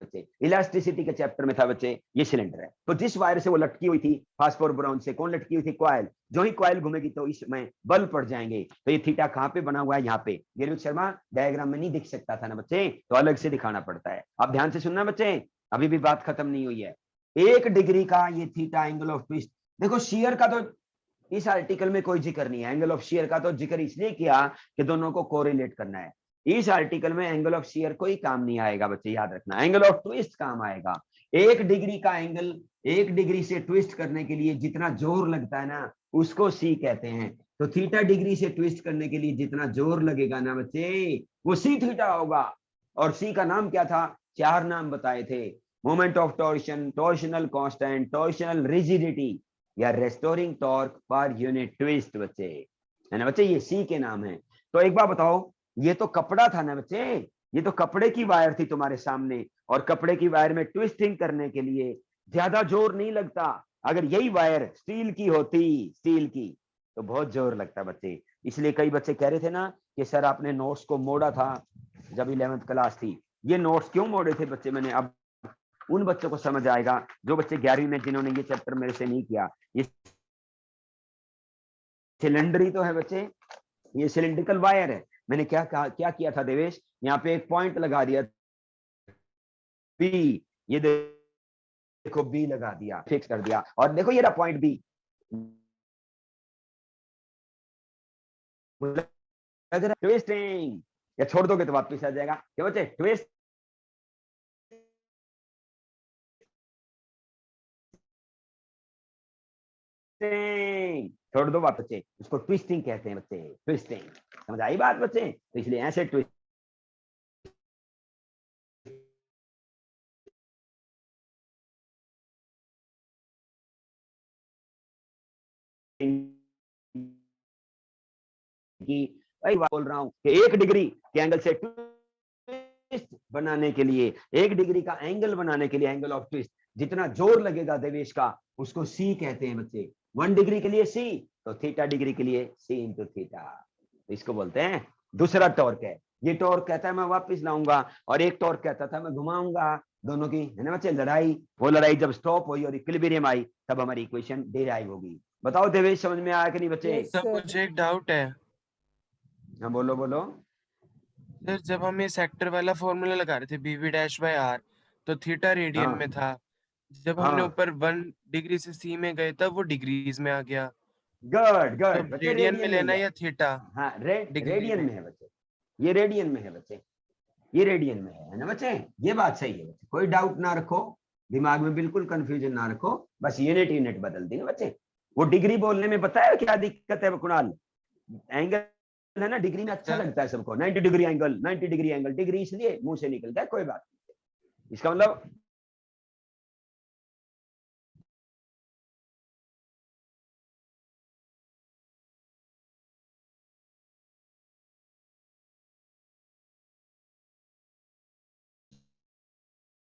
बच्चे। इलास्टिसिटी के चैप्टर में था बच्चे, ये सिलेंडर है। तो जिस वायर से वो लटकी हुई थी फास्फोर ब्राउन से, कौन लटकी हुई थी, कॉइल। जो ही कॉइल घूमेगी तो इसमें बल पड़ जाएंगे। तो ये थीटा कहाँ पे बना हुआ है, यहाँ पे। गिरविक शर्मा डायग्राम में नहीं दिख सकता था ना बच्चे, तो अलग से दिखाना पड़ता है। आप ध्यान से सुनना बच्चे, अभी भी बात खत्म नहीं हुई है। 1 डिग्री का ये थीटा एंगल ऑफ ट्विस्ट। देखो शियर का तो इस आर्टिकल में कोई जिक्र नहीं है, एंगल ऑफ शियर का तो जिक्र इसलिए किया कि दोनों को कोरिलेट करना है। इस आर्टिकल में एंगल ऑफ शियर कोई काम नहीं आएगा बच्चे, याद रखना। एंगल ऑफ ट्विस्ट काम आएगा। 1 डिग्री का एंगल, 1 डिग्री से ट्विस्ट करने के लिए जितना जोर लगता है ना, उसको सी कहते हैं। तो थीटा डिग्री से ट्विस्ट करने के लिए जितना जोर लगेगा ना बच्चे, वो सी थीटा होगा। और सी का नाम क्या था, 4 नाम बताए थे, moment of torsion, torsional constant, torsional rigidity, या restoring torque per unit twist बच्चे, है ना बच्चे। ये सी के नाम है। तो एक बार बताओ, ये तो कपड़ा था ना बच्चे, ये तो कपड़े की वायर थी तुम्हारे सामने, और कपड़े की वायर में ट्विस्टिंग करने के लिए ज्यादा जोर नहीं लगता। अगर यही वायर स्टील की होती, स्टील की, तो बहुत जोर लगता बच्चे। इसलिए कई बच्चे कह रहे थे ना कि सर आपने नोट्स को मोड़ा था जब 11वीं क्लास थी। ये नोट्स क्यों मोड़े थे बच्चे मैंने, अब उन बच्चों को समझ आएगा जो बच्चे 11वीं में जिन्होंने ये चैप्टर मेरे से नहीं किया। ये सिलेंडर ही तो है बच्चे, ये सिलिंड्रिकल वायर है। मैंने क्या कहा, क्या किया था देवेश, यहाँ पे एक पॉइंट लगा दिया बी, ये देखो बी लगा दिया, फिक्स कर दिया। और देखो ये रहा पॉइंट बी, ट्विस्टिंग, या छोड़ दोगे तो वापस आ जाएगा। क्या बच्चे, ट्विस्ट छोड़ दो वापस बच्चे, उसको ट्विस्टिंग कहते हैं बच्चे, ट्विस्टिंग। समझ आई बात बच्चे। तो इसलिए ऐसे ट्विस्ट की बोल रहा हूं कि 1 डिग्री के एंगल से ट्विस्ट बनाने के लिए, 1 डिग्री का एंगल बनाने के लिए, एंगल ऑफ ट्विस्ट जितना जोर लगेगा देवेश का उसको सी कहते हैं बच्चे। 1 डिग्री के लिए सी, तो थीटा डिग्री के लिए सी इंटू थीटा, तो इसको बोलते हैं दूसरा टॉर्क है। ये टॉर्क कहता है मैं वापस लाऊंगा, और एक टॉर्क कहता था मैं घुमाऊंगा। दोनों की है ना बच्चे लड़ाई, वो लड़ाई जब स्टॉप हुई और इक्विलिब्रियम आई तब हमारी इक्वेशन डिराइव होगी। बताओ देवेश समझ में आया कि नहीं बच्चे? Yes, sir sir. मुझे एक डाउट है हाँ बोलो बोलो। सर, जब हम ये सेक्टर वाला फॉर्मूला लगा रहे थे bv डैश बाय आर, तो थीटा रेडियन हाँ। में था। जब हमने हाँ ऊपर 1 डिग्री से सी में गए तब वो डिग्रीज में आ गया। गुड तो गुड बच्चे, रेडियन में रेडियन लेना है। या थीटा? हाँ डिग्री रेडियन में। में है बच्चे, ये रेडियन में है बच्चे, ये रेडियन में है ना बच्चे? ये बात सही है बच्चे, कोई डाउट ना रखो, दिमाग में बिल्कुल कंफ्यूजन ना रखो, बस यूनिट बदल दी ना बच्चे। वो डिग्री बोलने में पता है क्या दिक्कत है कुणाल? एंगल है ना, डिग्री में अच्छा लगता है सबको, 90 degree angle, 90 degree angle, degree इसलिए मुंह से निकलता है, कोई बात नहीं। इसका मतलब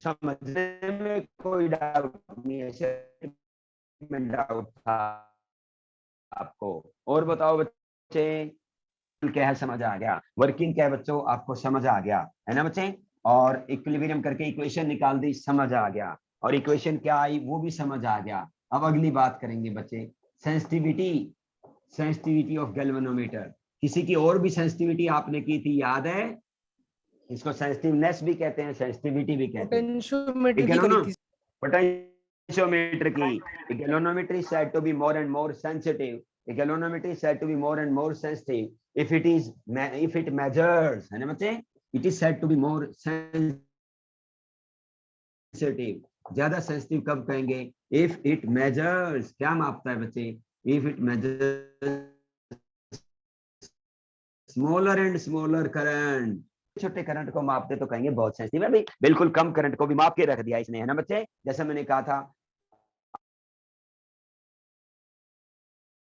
समझने में कोई डाउट नहीं है, सिर्फ में डाउट था आपको। और बताओ बच्चे, क्या है समझ आ गया? वर्किंग क्या है बच्चों आपको समझ आ गया है ना बच्चे? और इक्विलिब्रियम करके इक्वेशन निकाल दी, समझ आ गया, और इक्वेशन क्या आई वो भी समझ आ गया। अब अगली बात करेंगे बच्चे, सेंसिटिविटी, सेंसिटिविटी ऑफ गैल्वेनोमीटर। किसी की और भी सेंसिटिविटी आपने की थी, याद है? इसको सेंसिटिवनेस भी कहते हैं, सेंसिटिविटी भी कहते हैं, Potentiometer ठीक है की ना? करी थी। Potentiometer की galvanometer is said to be more and more sensitive. A galvanometer is said to be more and more sensitive if it measures, है ना बच्चे? It is said to be more sensitive. ज्यादा सेंसिटिव कब कहेंगे? If it measures, क्या मापता है बच्चे? If it measures smaller and smaller current, छोटे करंट को मापते तो कहेंगे बहुत सेंसिटिव है। भाई बिल्कुल कम करंट को भी माप के रख दिया इसने, है ना बच्चे? जैसा मैंने कहा था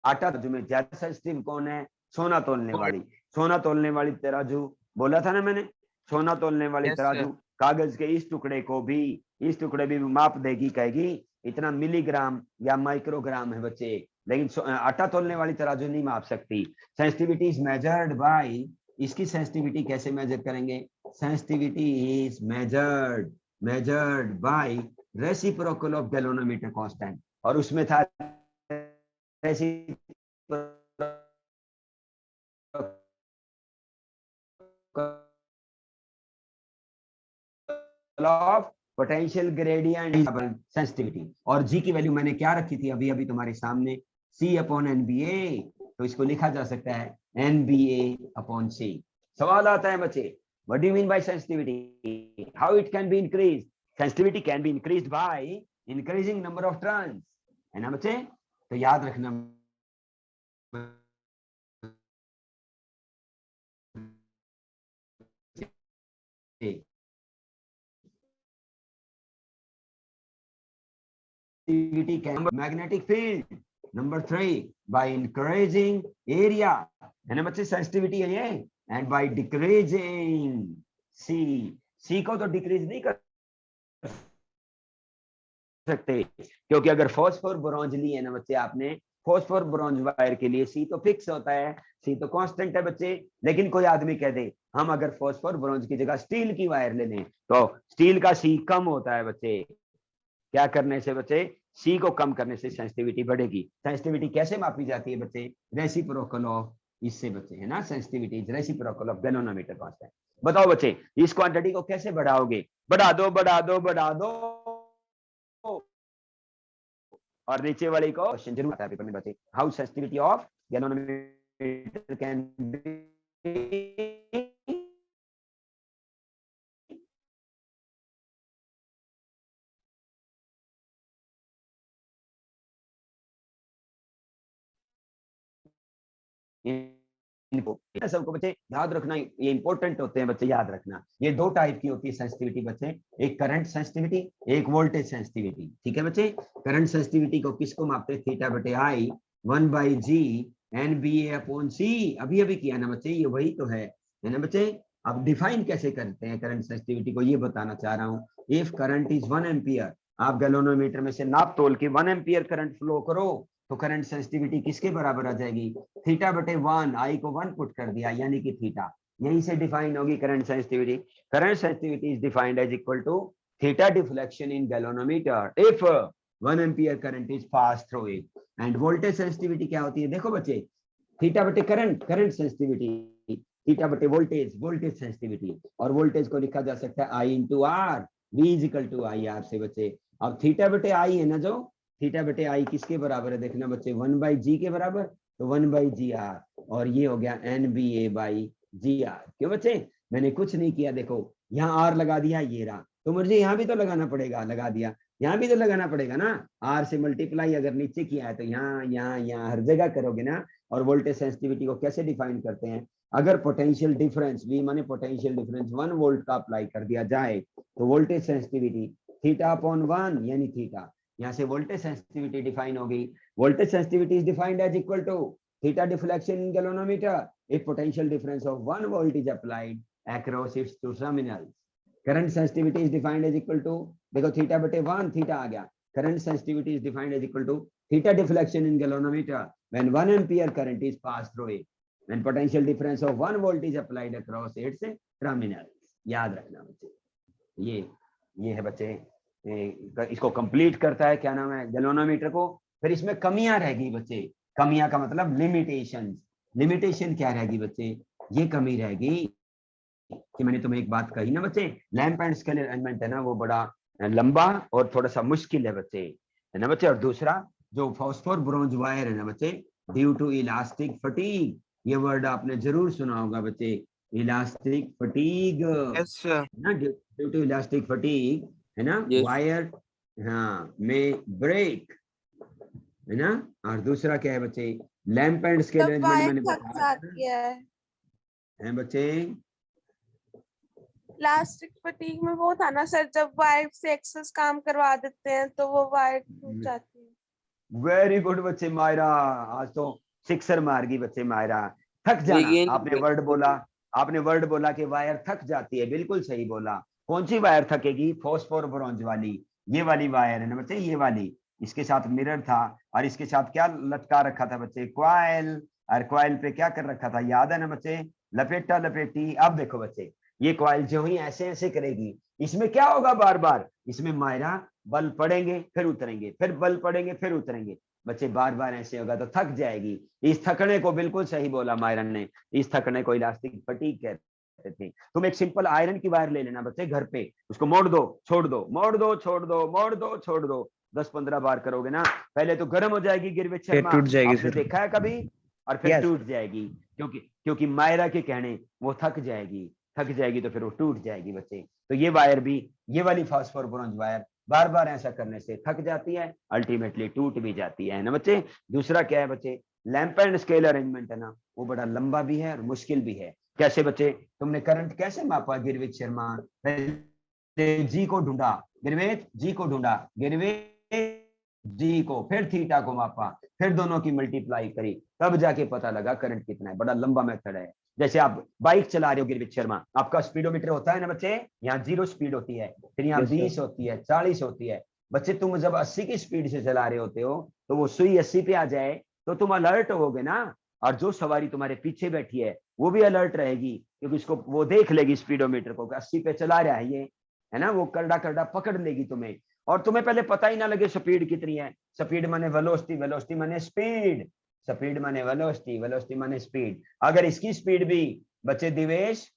आटा तराजू में ज्यादा सेंसिटिव कौन है? सोना तोलने वाली। सोना तोलने वाली तराजू, बोला था ना मैंने, सोना तोलने वाली Yes, तराजू sir. कागज के इस टुकड़े भी माप देगी, कहेगी इतना मिलीग्राम या माइक्रोग्राम है बच्चे, लेकिन आटा तोलने वाली तराजू नहीं माप सकती। सेंसिटिविटी इज मेजर्ड बाय, इसकी सेंसिटिविटी कैसे मेजर करेंगे? Sensitivity is measured by reciprocal of galvanometer constant, और उसमें था ऑफ पोटेंशियल ग्रेडियंट सेंसिटिविटी। और जी की वैल्यू मैंने क्या रखी थी अभी अभी तुम्हारे सामने? C अपॉन NBA, तो इसको लिखा जा सकता है NBA अपॉन C। सवाल आता है बच्चे, what do you mean bye sensitivity? How it can be increase? Sensitivity can be increased by increasing number of turns, है ना बच्चे? तो याद रखना magnetic field. Number 3 by increasing area, है ना बच्चे? सेंसिटिविटी है ये। एंड बाय डिक्रीजिंग सी को तो डिक्रीज नहीं कर सकते, क्योंकि अगर फॉस्फोर ब्रोंज ली है ना बच्चे आपने, फॉस्फोर ब्रोंज वायर के लिए सी तो फिक्स होता है, सी तो कांस्टेंट है बच्चे। लेकिन कोई आदमी कह दे हम अगर फॉस्फोर ब्रोंज की जगह स्टील की वायर ले लें, तो स्टील का सी कम होता है बच्चे। क्या करने से बच्चे? सी को कम करने से सेंसिटिविटी बढ़ेगी। सेंसिटिविटी कैसे मापी जाती है बच्चे? रेसिप्रोकल ऑफ, इससे बच्चे, है ना? Sensitivity reciprocal of galvanometer constant. बताओ बच्चे इस क्वांटिटी को कैसे बढ़ाओगे? बढ़ा दो और नीचे वाली को क्वेश्चन जरूर आता है पेपर में बच्चे, how sensitivity of galvanometer can be सबको बच्चे याद रखना, ये इंपॉर्टेंट होते हैं बच्चे, याद रखना। ये दो टाइप की होती है सेंसिटिविटी बच्चे, एक करंट सेंसिटिविटी, एक वोल्टेज सेंसिटिविटी, ठीक है बच्चे? करंट सेंसिटिविटी को किसको मापते हैं? थीटा बटे आई 1/G NBA अपॉन C। अभी अभी किया ना बच्चे, ये वही तो है ना बच्चे? अब डिफाइन कैसे करते हैं करंट सेंसिटिविटी को, ये बताना चाह रहा हूँ। इफ करंट इज 1 एम्पियर आप गैल्वेनोमीटर में से नाप तोल के 1 एम्पियर करंट फ्लो करो तो करंट सेंसिटिविटी किसके बराबर आ जाएगी, थीटा बटे 1, आई को 1 पुट कर दिया यानी कि थीटा, यहीं से डिफाइन होगी current sensitivity. Current sensitivity is defined as equal to theta deflection in galvanometer if 1 ampere current is pass through it. And voltage sensitivity क्या होती है, देखो बच्चे, थीटा बटे करंट, करंट सेंसिटिविटी, थीटा बटे वोल्टेज, वोल्टेज सेंसिटिविटी, और वोल्टेज को लिखा जा सकता है I into R, V is equal to I R से बच्चे। अब थीटा बटे आई है ना, जो थीटा बटे आई किसके बराबर है, देखना बच्चे 1 बाई जी के बराबर, तो 1 बाई जी आर, और ये हो गया N B A by G R. क्यों बच्चे, मैंने कुछ नहीं किया, देखो यहाँ आर लगा दिया, ये रहा, तो मुझे यहाँ भी तो लगाना पड़ेगा, लगा दिया, यहाँ भी तो लगाना पड़ेगा ना, आर से मल्टीप्लाई अगर नीचे किया है तो यहाँ यहाँ यहाँ हर जगह करोगे ना। और वोल्टेज सेंसिटिविटी को कैसे डिफाइन करते हैं, अगर पोटेंशियल डिफरेंस, वी माने पोटेंशियल डिफरेंस 1 वोल्ट का अप्लाई कर दिया जाए तो वोल्टेज सेंसिटिविटी थीटा अपॉन 1 यानी थीटा, यहाँ से वोल्टेज सेंसिटिविटी डिफाइन होगी। Voltage sensitivity is defined as equal to theta deflection in galvanometer if potential difference of 1 volt is applied across its two terminals। Current sensitivity is defined as equal to, देखो थीटा बटे 1, थीटा आ गया, current sensitivity is defined as equal to theta deflection in galvanometer when 1 ampere current is pass through it when potential difference of 1 volt is applied across its terminals. याद रखना बच्चे, ये है बच्चे, इसको कंप्लीट करता है, क्या नाम है, गैल्वेनोमीटर को। फिर इसमें कमियां रहेगी बच्चे, कमियां का मतलब लिमिटेशन। लिमिटेशन क्या रहेगी बच्चे, ये कमी रहेगी कि मैंने तुम्हें एक बात कही ना बच्चे, लैंप एंड स्केल अरेंजमेंट है ना, वो बड़ा लंबा और थोड़ा सा मुश्किल है बच्चे, है ना बच्चे। और दूसरा जो फॉस्फोर ब्रोंज वायर है ना बच्चे, ड्यू टू इलास्टिक फटीग, ये वर्ड आपने जरूर सुना होगा बच्चे, इलास्टिक फटीग, यस सर। ना, ड्यू टू इलास्टिक फटीग, है ना, Yes. वायर हाँ में ब्रेक, है ना। और दूसरा क्या है बच्चे, लैंप एंड स्केल अरेंजमेंट मैंने बताया है बच्चे। प्लास्टिक फटीग में वो था ना सर, जब वायर से एक्सेस काम करवा देते हैं तो वो वायर टूट जाती है। वेरी गुड बच्चे, मायरा आज तो सिक्सर मार गई बच्चे, मायरा। थक जाना, आपने वर्ड बोला कि वायर थक जाती है, बिल्कुल सही बोला। कौन सी वायर थकेगी, फॉस्फोर ब्रोंज वाली, ये वाली वायर है ना बच्चे, ये वाली, इसके साथ मिरर था और इसके साथ क्या लटका रखा था बच्चे, क्वाइल, और क्वाइल पे क्या कर रखा था, याद है ना बच्चे, लपेटा लपेटी। अब देखो बच्चे, ये क्वाइल जो ही ऐसे ऐसे करेगी, इसमें क्या होगा, बार बार इसमें मायरा बल पड़ेंगे फिर उतरेंगे, फिर बल पड़ेंगे फिर उतरेंगे बच्चे, बार बार ऐसे होगा तो थक जाएगी। इस थकने को बिल्कुल सही बोला मायरन ने, इस थकने को इलास्टिक फटीग कहते थे। तुम एक सिंपल आयरन की वायर ले लेना बच्चे घर पे, उसको मोड़ दो छोड़ दो, मोड़ दो छोड़ दो, मोड़ दो छोड़ दो, 10-15 बार करोगे ना, पहले तो गर्म हो जाएगी गिरविट शर्मा, टूट जाएगी आपने सर। देखा है कभी, और फिर टूट जाएगी, क्योंकि मायरा के कहने वो थक जाएगी तो फिर वो टूट जाएगी बच्चे। तो ये वायर भी, ये वाली फॉस्फोर ब्रोंज वायर बार बार ऐसा करने से थक जाती है, अल्टीमेटली टूट भी जाती है ना बच्चे। दूसरा क्या है बच्चे, लैंप एंड स्केल अरेंजमेंट है ना, वो बड़ा लंबा भी है और मुश्किल भी है। कैसे बच्चे, तुमने करंट कैसे मापा गिरविट शर्मा, जी को ढूंढा, गिरविट जी को ढूंढा, गिरविट जी को, फिर थीटा को मापा, फिर दोनों की मल्टीप्लाई करी, तब जाके पता लगा करंट कितना है। बड़ा लंबा मेथड है। जैसे आप बाइक चला रहे हो गिरविट शर्मा, आपका स्पीडोमीटर होता है ना बच्चे, यहाँ 0 स्पीड होती है, फिर यहाँ 20 होती है, 40 होती है बच्चे। तुम जब 80 की स्पीड से चला रहे होते हो तो वो सुई 80 पे आ जाए तो तुम अलर्ट होगे ना, और जो सवारी तुम्हारे पीछे बैठी है वो भी अलर्ट रहेगी, क्योंकि उसको वो देख लेगी स्पीडोमीटर को 80 पे चला रहा है ये, है ना, वो करड़ा करड़ा पकड़ लेगी तुम्हें, और तुम्हें पहले पता ही ना लगे स्पीड कितनी है। स्पीड माने वेलोसिटी, वेलोसिटी माने स्पीड, स्पीड माने वेलोसिटी, वेलोसिटी माने स्पीड। अगर इसकी स्पीड भी बच्चे दिवेश,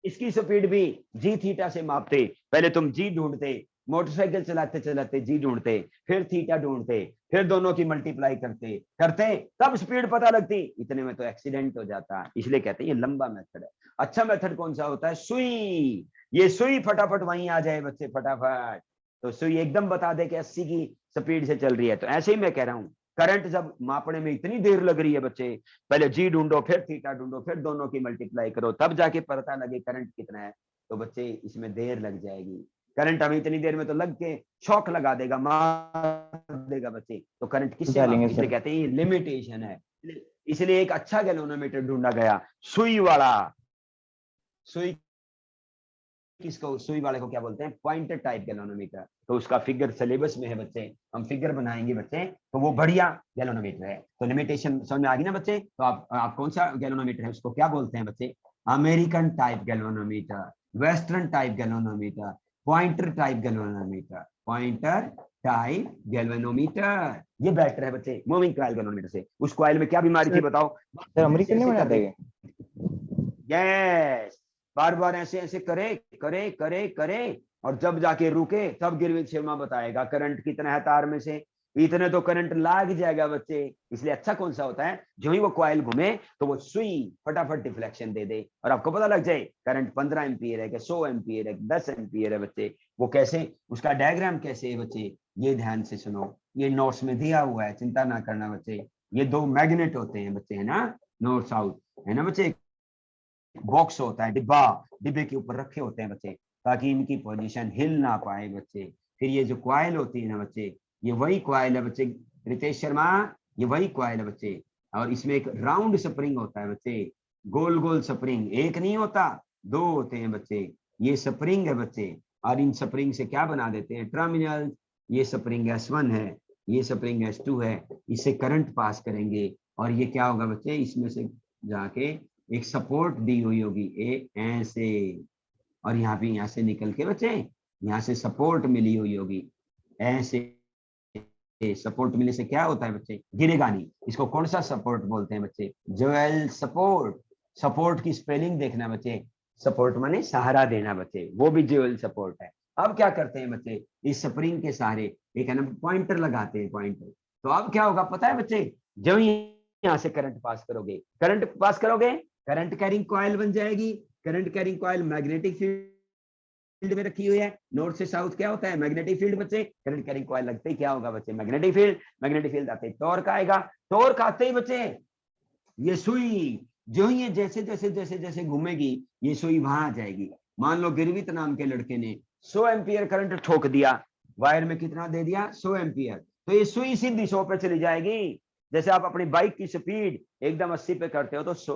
इसकी स्पीड भी जी थीटा से मापते, पहले तुम जी ढूंढते, मोटरसाइकिल चलाते चलाते जी ढूंढते, फिर थीटा ढूंढते, फिर दोनों की मल्टीप्लाई करते करते तब स्पीड पता लगती, इतने में तो एक्सीडेंट हो जाता। इसलिए कहते हैं ये लंबा मेथड है। अच्छा मेथड कौन सा होता है, सुई, ये सुई फटाफट वहीं आ जाए बच्चे, फटाफट, तो सुई एकदम बता दे कि 80 की स्पीड से चल रही है। तो ऐसे ही मैं कह रहा हूँ, करंट जब मापने में इतनी देर लग रही है बच्चे, पहले जी ढूंढो, फिर थीटा ढूंढो, फिर दोनों की मल्टीप्लाई करो, तब जाके पता लगे करंट कितना है। तो बच्चे इसमें देर लग जाएगी, करंट हमें इतनी देर में तो लग के शॉक लगा देगा, मार देगा बच्चे। तो करंट किससे, इसलिए कहते हैं ये लिमिटेशन है। इसलिए एक अच्छा गैल्वेनोमीटर ढूंढा गया, सुई वाला। सुई किसको, सुई वाले को क्या बोलते हैं, पॉइंटर टाइप गैल्वेनोमीटर। तो उसका फिगर सिलेबस में है बच्चे, हम फिगर बनाएंगे बच्चे, तो वो बढ़िया गैल्वेनोमीटर है। तो लिमिटेशन समझ में आ गई ना बच्चे। तो आप कौन सा गैल्वेनोमीटर है उसको क्या बोलते हैं बच्चे, American type galvanometer, western type galvanometer, pointer type galvanometer, pointer type galvanometer. ये बेटर है बच्चे मूविंग कॉइल गैल्वेनोमीटर से। उस कॉइल में क्या बीमारी थी बताओ सर अमेरिकन नहीं बना देंगे? यस, बार बार ऐसे ऐसे करे करे करे करे और जब जाके रुके तब गिरवित शर्मा बताएगा करंट कितना है तार में से, इतने तो करंट लाग जाएगा बच्चे। इसलिए अच्छा कौन सा होता है, जो ही वो कॉइल घूमे तो वो सुई फटाफट डिफ्लेक्शन दे दे और आपको पता लग जाए करंट 15 एम्पियर है कि 100 एम्पियर है 10 एम्पियर है बच्चे। वो कैसे, उसका डायग्राम कैसे है बच्चे, ये ध्यान से सुनो, ये नोट्स में दिया हुआ है, चिंता ना करना बच्चे। ये दो मैग्नेट होते हैं बच्चे, है ना, नॉर्थ साउथ, है ना बच्चे। बॉक्स होता है, डिब्बा, डिब्बे के ऊपर रखे होते हैं बच्चे ताकि इनकी पोजीशन हिल ना पाए बच्चे। फिर ये जो कॉइल होती है ना बच्चे, ये वही कॉइल है बच्चे, रितेश शर्मा, ये वही कॉइल है बच्चे। और इसमें एक राउंड स्प्रिंग होता है बच्चे, गोल गोल स्प्रिंग, एक नहीं होता दो होते हैं बच्चे। ये स्प्रिंग है बच्चे और इन स्प्रिंग से क्या बना देते हैं टर्मिनल। ये स्प्रिंग S1 है, ये स्प्रिंग S2 है, इससे करंट पास करेंगे और ये क्या होगा बच्चे, इसमें से जाके एक सपोर्ट दी हुई होगी ऐसे, और यहाँ पे यहाँ से निकल के बच्चे यहाँ से सपोर्ट मिली हुई होगी ऐसे। सपोर्ट मिलने से क्या होता है बच्चे, गिरेगा नहीं। इसको कौन सा सपोर्ट बोलते हैं बच्चे, ज्वेल सपोर्ट। सपोर्ट की स्पेलिंग देखना बच्चे, सपोर्ट माने सहारा देना बच्चे, वो भी ज्वेल सपोर्ट है। अब क्या करते हैं बच्चे, इस स्प्रिंग के सहारे एक है ना पॉइंटर लगाते हैं, पॉइंटर। तो अब क्या होगा पता है बच्चे, जब यहाँ से करंट पास करोगे, करंट पास करोगे, करंट कैरिंग कॉइल बन जाएगी। Current carrying coil magnetic field में रखी हुई है। नॉर्थ से साउथ क्या होता है, मैग्नेटिक फील्ड बच्चे। करंट कैरिंग कॉइल लगते ही क्या होगा बच्चे, मैग्नेटिक फील्ड। मैग्नेटिक फील्ड आते ही टॉर्क आएगा। टॉर्क आते ही बच्चे ये सुई जो ही जैसे जैसे जैसे जैसे घूमेगी ये सुई वहां आ जाएगी। मान लो गिरवित नाम के लड़के ने 100 एम्पियर करंट ठोक दिया, वायर में कितना दे दिया 100 एम्पियर, तो ये सुई सीधी 100 पे चली जाएगी। जैसे आप अपनी बाइक की स्पीड एकदम 80 पे करते हो तो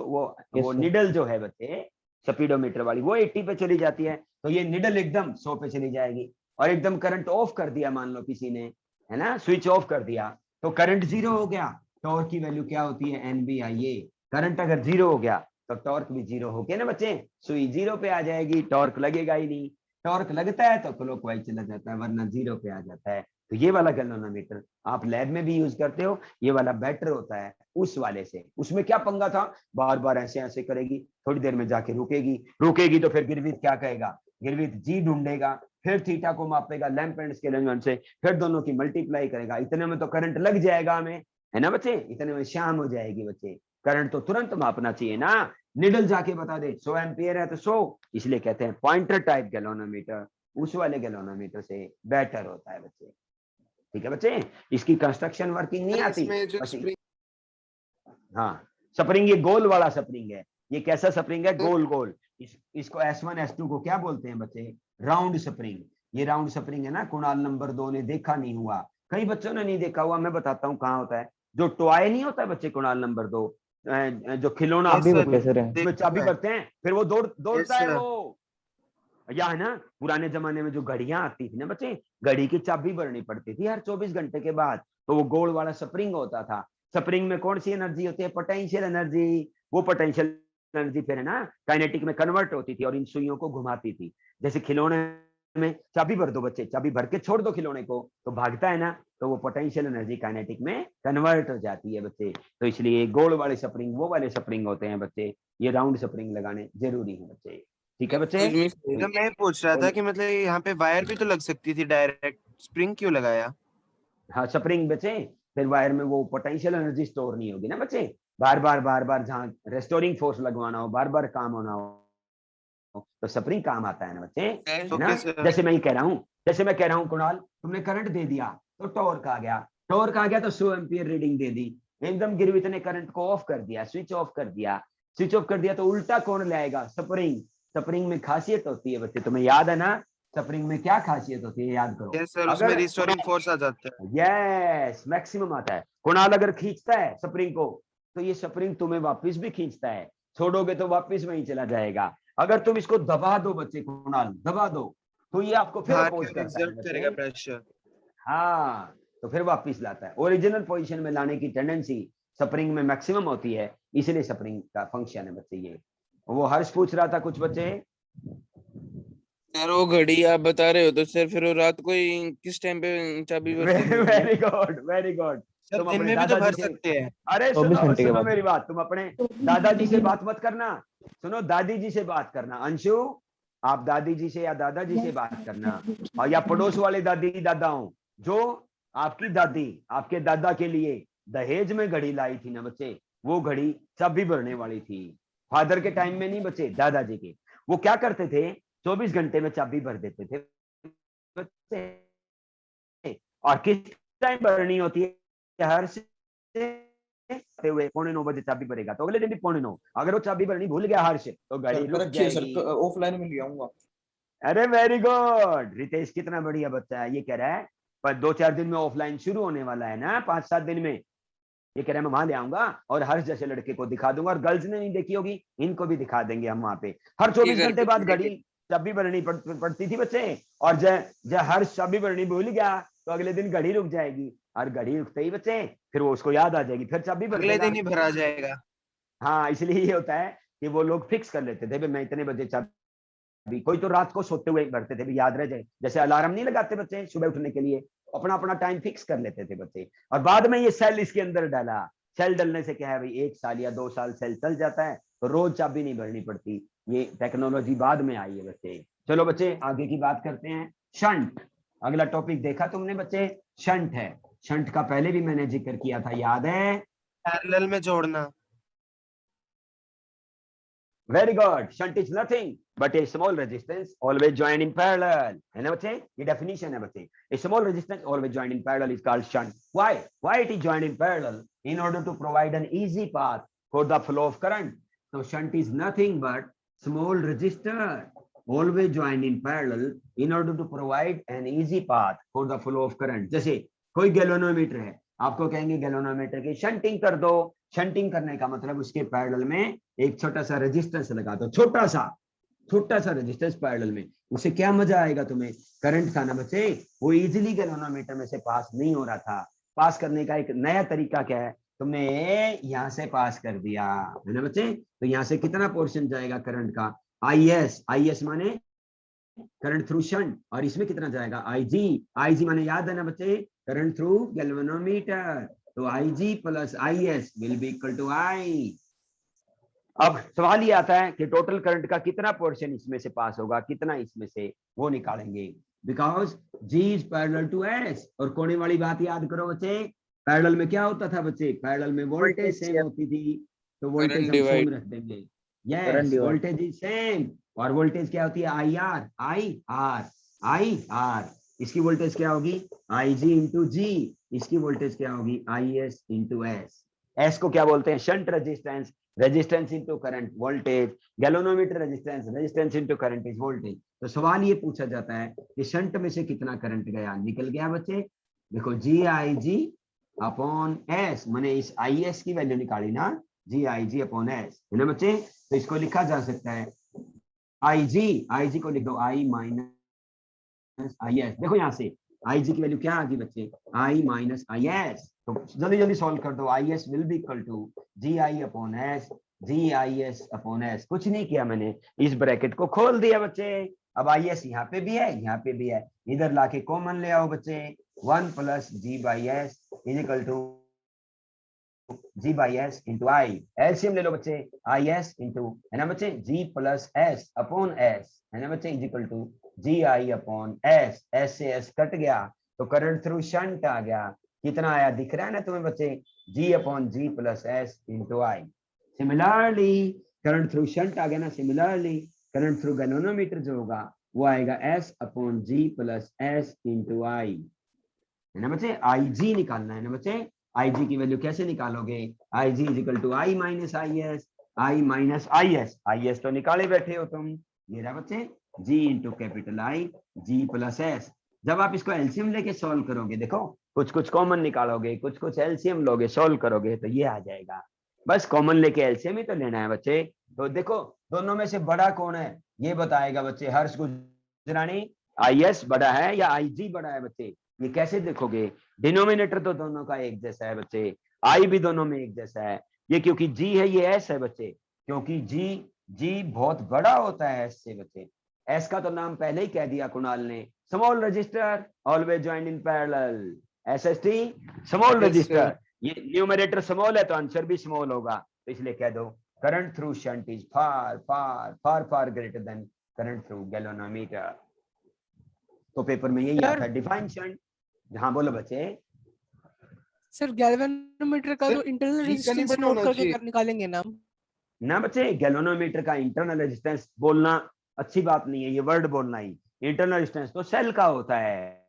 वो निडल जो है बच्चे स्पीडोमीटर वाली वो 80 पे चली जाती है, तो ये निडल एकदम 100 पे चली जाएगी। और एकदम करंट ऑफ कर दिया मान लो किसी ने, है ना, स्विच ऑफ कर दिया तो करंट जीरो हो गया। टॉर्क की वैल्यू क्या होती है, NBIA। करंट अगर जीरो हो गया तो टॉर्क भी जीरो हो गया ना बच्चे, सुई जीरो पे आ जाएगी, टॉर्क लगेगा ही नहीं। टॉर्क लगता है तो क्लॉकवाइज चला जाता है, वरना जीरो पे आ जाता है। तो ये वाला गैल्वेनोमीटर आप लैब में भी यूज करते हो, ये वाला बेटर होता है उस वाले से। उसमें क्या पंगा था, बार बार ऐसे ऐसे करेगी, थोड़ी देर में जाके रुकेगी तो फिर गिरवित क्या कहेगा, गिरवित जी ढूंढेगा, फिर थीटा को मापेगा लैंप एंड स्केल से, फिर दोनों की मल्टीप्लाई करेगा। इतने में तो करंट लग जाएगा हमें, है ना बच्चे, इतने में शाम हो जाएगी बच्चे। करंट तो तुरंत मापना चाहिए ना, निडल जाके बता दे 100 एम्पियर है तो 100, इसलिए कहते हैं पॉइंटर टाइप गैल्वेनोमीटर उस वाले गैल्वेनोमीटर से बेटर होता है बच्चे। ठीक है बच्चे, इसकी कंस्ट्रक्शन वर्किंग नहीं आती। हाँ, स्प्रिंग ये गोल वाला स्प्रिंग है। ये कैसा स्प्रिंग है, गोल गोल। इसको S1 S2 को क्या बोलते हैं बच्चे, राउंड स्प्रिंग। ये राउंड स्प्रिंग है ना, कुणाल नंबर 2 ने देखा नहीं हुआ, कई बच्चों ने नहीं देखा हुआ, मैं बताता हूँ कहाँ होता है। जो टॉय नहीं होता है बच्चे, कुणाल नंबर 2 जो खिलौना में चाबी करते हैं, फिर वो दौड़ता है वो, या है ना, पुराने जमाने में जो घड़ियां आती थी ना बच्चे, घड़ी की चाबी भरनी पड़ती थी हर 24 घंटे के बाद, तो वो गोल वाला स्प्रिंग होता था। स्प्रिंग में कौन सी एनर्जी होती है, पोटेंशियल एनर्जी। वो पोटेंशियल एनर्जी फिर है ना काइनेटिक में कन्वर्ट होती थी और इन सुइयों को घुमाती थी। जैसे खिलौने में चाबी भर दो बच्चे, चाबी भर के छोड़ दो खिलौने को तो भागता है ना, तो वो पोटेंशियल एनर्जी काइनेटिक में कन्वर्ट हो जाती है बच्चे। तो इसलिए गोल वाले स्प्रिंग वो वाले स्प्रिंग होते हैं बच्चे, ये राउंड स्प्रिंग लगाने जरूरी है बच्चे। ठीक है बच्चे, तो मैं पूछ रहा था कि मतलब यहाँ पे वायर भी तो लग सकती थी डायरेक्ट, स्प्रिंग क्यों लगाया? हाँ स्प्रिंग बच्चे, फिर वायर में वो पोटेंशियल एनर्जी स्टोर नहीं होगी ना बच्चे। बार बार जहाँ रेस्टोरिंग फोर्स लगवाना हो, बार बार काम होना हो, तो स्प्रिंग काम आता है ना बच्चे, है ना। जैसे मैं कह रहा हूँ कुणाल, तुमने करंट दे दिया तो टॉर्क आ गया तो 100 एम्पियर रीडिंग दे दी। एकदम गिरवित ने करंट को ऑफ कर दिया, स्विच ऑफ कर दिया तो उल्टा कौन लाएगा, स्प्रिंग। स्प्रिंग में खासियत होती है बच्चे, तुम्हें याद है ना, स्प्रिंग में क्या खासियत होती है, याद करो। यस सर, उसमें रिस्टोरिंग फोर्स आ जाता है। यस, मैक्सिमम आता है। कुणाल अगर खींचता है स्प्रिंग को तो ये स्प्रिंग तुम्हें वापस भी खींचता है, छोड़ोगे तो वापस वहीं चला जाएगा। अगर तुम इसको दबा दो बच्चे, कुणाल दबा दो, तो ये आपको फिर बाहर अपोज की करता है exert करेगा बच्चे। प्रेशर। हाँ, तो फिर वापिस लाता है। ओरिजिनल पोजीशन में लाने की टेंडेंसी स्प्रिंग में मैक्सिमम होती है, इसलिए स्प्रिंग का फंक्शन है बच्चे ये। वो हर्ष पूछ रहा था कुछ बच्चे। सर वो घड़ी आप बता रहे हो तो सर फिर वो रात को ही किस टाइम पे चाबी भरते थे? Very good, very good. Sir तुम दिन अपने में भी तो भर दादाजी से, सकते हैं। अरे 24 सुनो घंटे के सुनो बाद। मेरी बात, तुम अपने दादाजी से बात मत करना, सुनो दादी जी से बात करना। अंशु, आप दादी जी से या दादाजी से बात करना, और या पड़ोस वाले दादी दादा हो जो आपकी दादी आपके दादा के लिए दहेज में घड़ी लाई थी ना बच्चे, वो घड़ी चाबी भरने वाली थी। फादर के टाइम में नहीं बच्चे, दादाजी के। वो क्या करते थे, 24 घंटे में चाबी भर देते थे बच्चे। और किस टाइम भरनी होती है, हर से हुए 8:45 बजे चाबी भरेगा, तो अगले दिन भी 8:45। अगर वो चाबी भरनी भूल गया हर्ष, तो गाड़ी रुक जाएगी। ऑफलाइन में ले आऊंगा। अरे वेरी गुड रितेश, कितना बढ़िया बच्चा है। ये कह रहा है पर 2-4 दिन में ऑफलाइन शुरू होने वाला है ना, 5-7 दिन में। ये कह रहा है मैं वहां ले आऊंगा और हर्ष जैसे लड़के को दिखा दूंगा, और गर्ल्स ने नहीं देखी होगी इनको भी दिखा देंगे हम वहां पे। हर 24 घंटे बाद घड़ी चाबी भरनी पड़ती थी बच्चे, और जब हर्ष चाबी भरनी भूल गया तो अगले दिन घड़ी रुक जाएगी, और घड़ी रुकते ही बच्चे फिर वो उसको याद आ जाएगी, फिर चाबी भर अगले देगा। दिन ही भरा जाएगा। हाँ, इसलिए ये होता है कि वो लोग फिक्स कर लेते थे, भाई मैं इतने बजे चाबी। कोई तो रात को सोते हुए भरते थे, भी याद रह जाए, जैसे अलार्म नहीं लगाते बच्चे सुबह उठने के लिए, अपना अपना टाइम फिक्स कर लेते थे बच्चे। और बाद में ये सेल इसके अंदर डाला, सेल डलने से क्या है भाई, 1 साल या 2 साल सेल चल जाता है, तो रोज चाबी नहीं भरनी पड़ती। ये टेक्नोलॉजी बाद में आई है बच्चे। चलो बच्चे आगे की बात करते हैं। शंट, अगला टॉपिक देखा तुमने बच्चे, शंट है। शंट का पहले भी मैंने जिक्र किया था, याद है? पैरेलल में जोड़ना। Very good. Shunt is nothing but a small resistance always joined in parallel. है ना बच्चे? ये definition है बच्चे। A small resistance always joined in parallel is called shunt. Why? Why it is joined in parallel? In order to provide an easy path for the flow of current. So shunt is nothing but small resistor always joined in parallel in order to provide an easy path for the flow of current. जैसे कोई गैल्वेनोमीटर है, आपको कहेंगे गैल्वेनोमीटर की शंटिंग कर दो। शंटिंग करने का मतलब उसके पैरेलल में एक छोटा सा रेजिस्टेंस लगा दो, छोटा सा रेजिस्टेंस पैरेलल में। उसे क्या मजा आएगा तुम्हें, करंट था ना बच्चे, वो इजीली गैल्वेनोमीटर में से पास नहीं हो रहा था। पास करने का एक नया तरीका क्या है, तुमने यहाँ से पास कर दिया है ना बच्चे, तो यहाँ से कितना पोर्शन जाएगा करंट का, आई एस माने करंट थ्रू शंट, और इसमें कितना जाएगा, आई जी माने याद है ना बच्चे, करंट थ्रू गैल्वेनोमीटर। तो Ig plus IS will be equal to I। अब सवाल ये आता है कि टोटल करंट का कितना पोर्शन इसमें से पास होगा, कितना इसमें से, वो निकालेंगे। Because G is parallel to S। और कोने वाली बात याद करो बच्चे, पैरेलल में क्या होता था बच्चे, पैरेलल में वोल्टेज सेम होती थी, तो वोल्टेज हम सेम रख देंगे। Yes, voltage is same. और वोल्टेज क्या होती है, आई आर। इसकी वोल्टेज क्या होगी, Ig इंटू जी। इसकी वोल्टेज क्या होगी, IS इंटू एस। एस को क्या बोलते हैं, shunt resistance, resistance into current voltage. Galvanometer resistance, resistance into current is voltage. तो सवाल ये पूछा जाता है कि शंट में से कितना करंट गया, निकल गया बच्चे। देखो GIG अपॉन एस, मैंने इस IS की वैल्यू निकाली ना, GIG अपॉन एस, है ना बच्चे। तो इसको लिखा जा सकता है IG को लिख दो I माइनस IS। देखो यहाँ से Ig की वैल्यू क्या आ गई बच्चे, I माइनस IS। तो जल्दी सॉल्व कर दो, IS will be equal to GI upon S, GIS upon S. कुछ नहीं किया मैंने, इस ब्रैकेट को खोल दिया बच्चे। अब IS यहाँ पे भी है, यहाँ पे भी है, इधर लाके कॉमन ले आओ बच्चे। 1 plus G by S is equal to G by S into I. LCM ले लो बच्चे, IS इंटू, है ना बच्चे, G plus S upon S, है ना बच्चे, is equal to GI upon S. S से एस कट गया तो करंट थ्रू शंट आ गया। कितना आया दिख रहा है ना तुम्हें बच्चे, G upon G plus S into I. Similarly current through shunt आ गया ना, सिमिलरली करंट थ्रू गैल्वेनोमीटर जो होगा वो आएगा S upon G plus S into I, है ना बच्चे। IG निकालना है ना बच्चे, IG की वैल्यू कैसे निकालोगे, IG is equal to I minus IS, I minus IS तो निकाले बैठे हो तुम, ये रहा बच्चे, G into capital I, G plus S. जब आप इसको एलसीएम लेके सॉल्व करोगे, देखो कुछ कॉमन निकालोगे, कुछ एलसीएम लोगे, सॉल्व करोगे तो ये आ जाएगा। बस कॉमन लेके एलसीएम ही तो लेना है बच्चे। तो देखो दोनों में से बड़ा कौन है ये बताएगा बच्चे। हर्ष गुजरानी, आईएस बड़ा है या आईजी बड़ा है बच्चे, ये कैसे देखोगे? डिनोमिनेटर तो दोनों का एक जैसा है बच्चे, आई भी दोनों में एक जैसा है। ये क्योंकि जी है ये एस है बच्चे, क्योंकि जी बहुत बड़ा होता है एस से बच्चे। एस का तो नाम पहले ही कह दिया कुणाल ने, small register always join in parallel, SST small Yes, register. ये न्यूमरेटर स्मॉल है तो आंसर भी स्मॉल होगा, तो इसलिए कह दो current through shunt is far far far far greater than current through galvanometer. तो पेपर में यही Sir- आता है डिफाइन शंट। हाँ बोलो बच्चे। सर गैल्वेनोमीटर का Sir, तो इंटरनल ठीक का नहीं रेजिस्टेंस बना नोट होना करके चाहिए। निकालेंगे ना। ना बच्चे गैल्वेनोमीटर का इंटरनल रेजिस्टेंस बोलना अच्छी बात नहीं है, ये वर्ड बोलना ही। इंटरनल रेजिस्टेंस तो सेल का होता है,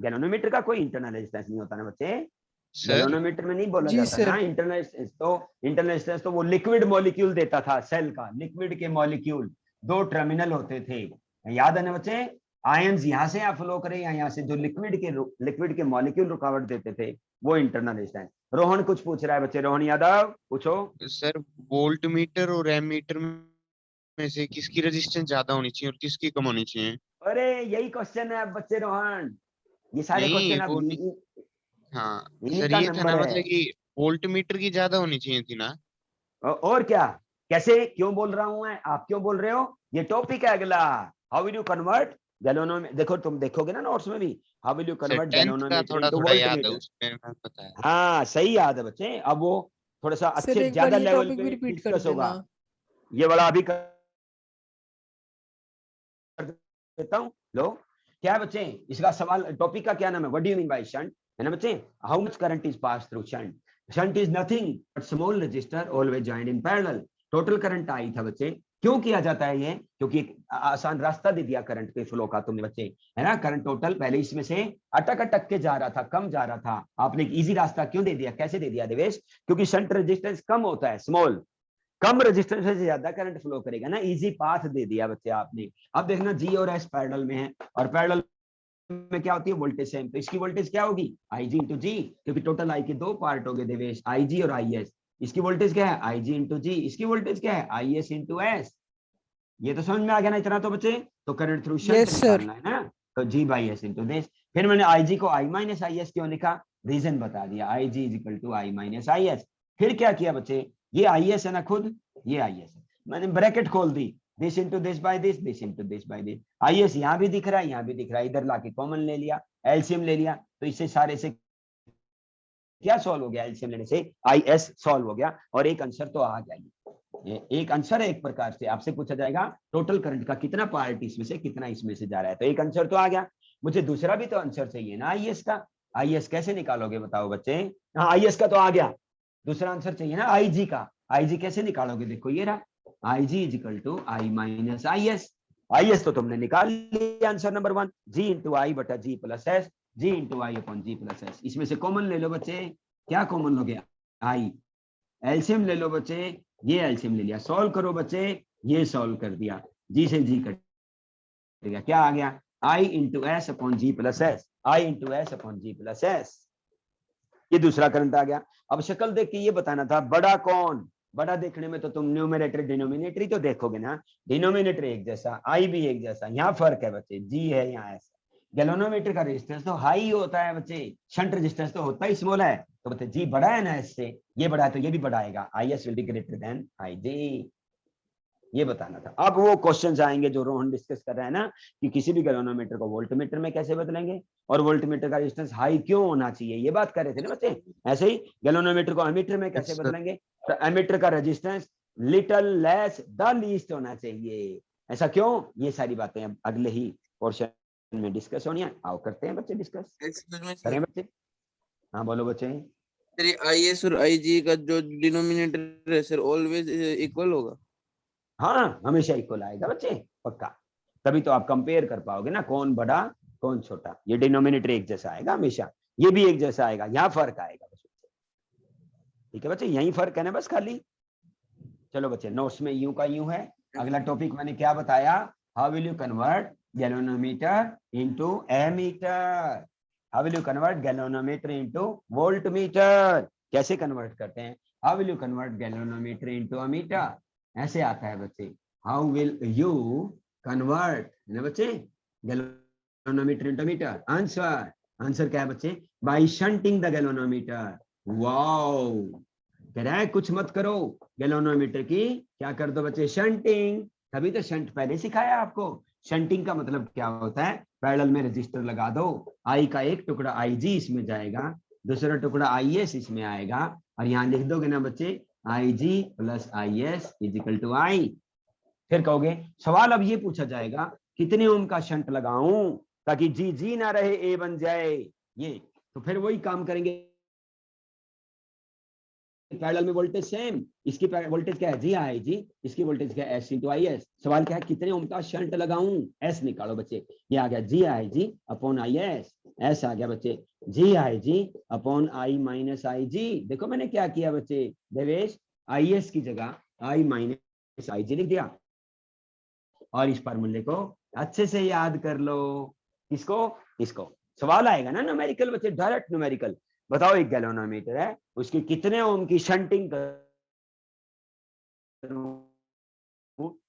गैल्वेनोमीटर का कोई इंटरनल रेजिस्टेंस नहीं होता ना बच्चे। सर गैल्वेनोमीटर में नहीं बोला जी, जाता सर। ना इंटरनल रेजिस्टेंस। तो वो लिक्विड मॉलिक्यूल देता था सेल का, लिक्विड के मॉलिक्यूल, दो टर्मिनल होते थे, याद है ना बच्चे? आयंस यहाँ से आप फ्लो करे या यहाँ से, जो लिक्विड के मॉलिक्यूल रुकावट देते थे, वो इंटरनल रेजिस्टेंस। रोहन कुछ पूछ रहा है बच्चे, रोहन यादव पूछो। सर वोल्ट मीटर और एमीटर में से किसकी रेजिस्टेंस ज्यादा होनी चाहिए और किसकी कम होनी चाहिए? अरे यही क्वेश्चन है बच्चे रोहन, ये सारे नहीं, क्वेश्चन वो अब नहीं। हाँ इन्हीं सर, का ये था नंबर ना, है। मतलब कि वोल्ट मीटर की ज्यादा होनी चाहिए थी ना। और क्या, कैसे, क्यों बोल रहा हूं मैं, आप क्यों बोल रहे हो? ये टॉपिक है अगला, how will you convert galvanometer. देखो तुम देखोगे ना नोट्स में भी, how will you sir convert 10th का गैल्वेनोमीटर थोड़ा इनटू थोड़ा याद है, वोल्टमीटर। उसमें मैं पता है। हाँ सही याद है बच्चे। अब वो थोड़ा सा सर अच्छे एक बार ज्यादा ये लेवल टॉपिक भी पे रिपीट कर डिस्कस होगा। देना। ये वाला अभी कर देता हूँ। लो क्या है बच्चे, इसका सवाल, टॉपिक का क्या नाम है, what do you mean bye shunt, है ना बच्चे? How much current is pass through shunt? Shunt is nothing but small register always joined in parallel. Total current I था बच्चे। क्यों किया जाता है ये? क्योंकि एक आसान रास्ता दे दिया करंट के फ्लो का तुमने बच्चे, है ना? करंट टोटल पहले इसमें से अटक अटक के जा रहा था, कम जा रहा था, आपने एक इजी रास्ता क्यों दे दिया? कैसे दे दिया देवेश? क्योंकि शंट रेजिस्टेंस कम होता है, स्मॉल, कम रेजिस्टेंस से ज्यादा करंट फ्लो करेगा ना, इजी पाथ दे दिया बच्चे आपने। अब देखना जी और एस पैरेलल में है, और पैरेलल में क्या होती है, वोल्टेज सेम, तो इसकी वोल्टेज क्या होगी, आई जी इंटू जी, क्योंकि टोटल आई के दो पार्ट हो गए देवेश, आई जी और आई एस। इसकी वोल्टेज क्या है, आई जी इंटू जी, इसकी वोल्टेज क्या है, आई एस इंटू एस। ये तो समझ में आ गया ना इतना तो बच्चे? तो current through shunt Yes, sir. निकालना है ना, तो जी बाई एस इंटू दिस। फिर मैंने आई जी को आई माइनस आई एस क्यों लिखा, रीजन बता दिया, I G is equal to I minus I S. फिर क्या किया बच्चे, ये आई एस है ना खुद, ये आई एस है, मैंने ब्रैकेट खोल दी, this into this by this, this into this by this. I S यहाँ भी दिख रहा है, यहाँ भी दिख रहा है, इधर लाके कॉमन ले लिया, एलसीएम ले लिया, तो इससे सारे से क्या सॉल्व हो गया, एलसीएम लेने से आई एस सॉल्व हो गया, और एक आंसर तो आ गया। ये एक आंसर है, एक प्रकार से आपसे पूछा जाएगा टोटल करंट का कितना पार्ट इसमें से, कितना इसमें से जा रहा है, तो एक आंसर तो आ गया। मुझे दूसरा भी तो आंसर चाहिए ना आईएस का। आईएस कैसे निकालोगे बताओ बच्चे? हाँ आईएस का तो आ गया, दूसरा आंसर चाहिए ना आईजी का। आईजी कैसे निकालोगे, देखो ये रहा, IG is equal to I minus I S. IS तो तुमने निकाल लिया, answer number 1, G into I बटा G plus S, G into I upon G plus S. इसमें से कॉमन ले लो बच्चे, क्या कॉमन लोगे, आई। एलसीएम ले लो बच्चे, ये एलसीएम ले लिया, सॉल्व करो बच्चे, ये सॉल्व कर दिया, जी से जी कट गया, क्या आ गया, आई into S upon G plus S, आई into S upon G plus S. ये दूसरा करंट आ गया। अब शक्ल देख के ये बताना था बड़ा कौन, बड़ा देखने में तो तुम न्यूमरेटर डिनोमिनेटर ही तो देखोगे ना, डिनोमिनेटर एक जैसा, आई भी एक जैसा, यहाँ फर्क है बच्चे, जी है यहाँ एस। गैल्वेनोमीटर का रेजिस्टेंस तो हाई होता है बच्चे, शंट रेजिस्टेंस तो होता ही स्मॉल है, तो बच्चे जी बड़ा है ना एस से, ये बड़ा है तो ये भी बड़ा आएगा, I S will be greater than I G, ये बताना था। अब वो क्वेश्चंस आएंगे जो रोहन डिस्कस कर रहे हैं ना, कि किसी भी गैल्वेनोमीटर को वोल्टमीटर में कैसे बदलेंगे, और वोल्टमीटर का रेजिस्टेंस हाई क्यों होना चाहिए, ये बात कर रहे थे ना बच्चे। ऐसे ही गैल्वेनोमीटर को एमीटर में कैसे Yes, sir. बदलेंगे, तो एमीटर का resistance little less the least होना चाहिए। ऐसा क्यों, ये सारी बातें अब अगले ही पोर्शन में डिस्कस होनी है। आओ करते हैं बच्चे डिस्कस, एक्सक्यूज मी करें सर, बच्चे। हाँ बोलो बच्चे। ये आईएस और आईजी का जो डिनोमिनेटर है सर ऑलवेज इक्वल होगा? हाँ हमेशा इक्वल आएगा बच्चे, पक्का, तभी तो आप कंपेयर कर पाओगे ना, कौन बड़ा कौन छोटा। ये डिनोमिनेटर एक जैसा आएगा हमेशा, ये भी एक जैसा आएगा, यहाँ फर्क आएगा बस। ठीक है बच्चे, यही फर्क है ना बस खाली। चलो बच्चे, नोट्स में यूं का यूं है। अगला टॉपिक मैंने क्या बताया, how will you convert galvanometer into ammeter, how will you convert galvanometer into voltmeter, कैसे कन्वर्ट करते हैं, how will you convert galvanometer into ammeter. ऐसे आता है बच्चे, हाउ विल यू कन्वर्ट, है ना बच्चे, गैल्वेनोमीटर इंटू मीटर। आंसर क्या है बच्चे, by shunting the galvanometer. Wow, कह रहा है कुछ मत करो, गैल्वेनोमीटर की क्या कर दो बच्चे, शंटिंग। तभी तो शंट पहले सिखाया आपको। शंटिंग का मतलब क्या होता है, पैरेलल में रजिस्टर लगा दो, आई का एक टुकड़ा IG इसमें जाएगा, दूसरा टुकड़ा IS इसमें आएगा, और यहाँ लिख दोगे ना बच्चे IG plus IS is equal to I। फिर कहोगे सवाल अब ये पूछा जाएगा कितने ओम का शंट लगाऊं ताकि जी ना रहे A बन जाए, ये तो फिर वही काम करेंगे, पैरेलल में वोल्टेज सेम, इसकी वोल्टेज क्या है GIG, इसकी वोल्टेज क्या है S × IS। सवाल क्या है कितने ओम का शंट लगाऊं, S निकालो बच्चे, ये आ गया GIG अपॉन IS, S आ गया बच्चे GIG upon I minus IG। देखो मैंने क्या किया बच्चे देवेश, IS की जगह I माइनस IG लिख दिया, और इस फार्मूले को अच्छे से याद कर लो। किसको, इसको। सवाल आएगा ना न्यूमेरिकल बच्चे, डायरेक्ट न्यूमेरिकल। बताओ एक गैल्वेनोमीटर है, उसकी कितने ओम की शंटिंग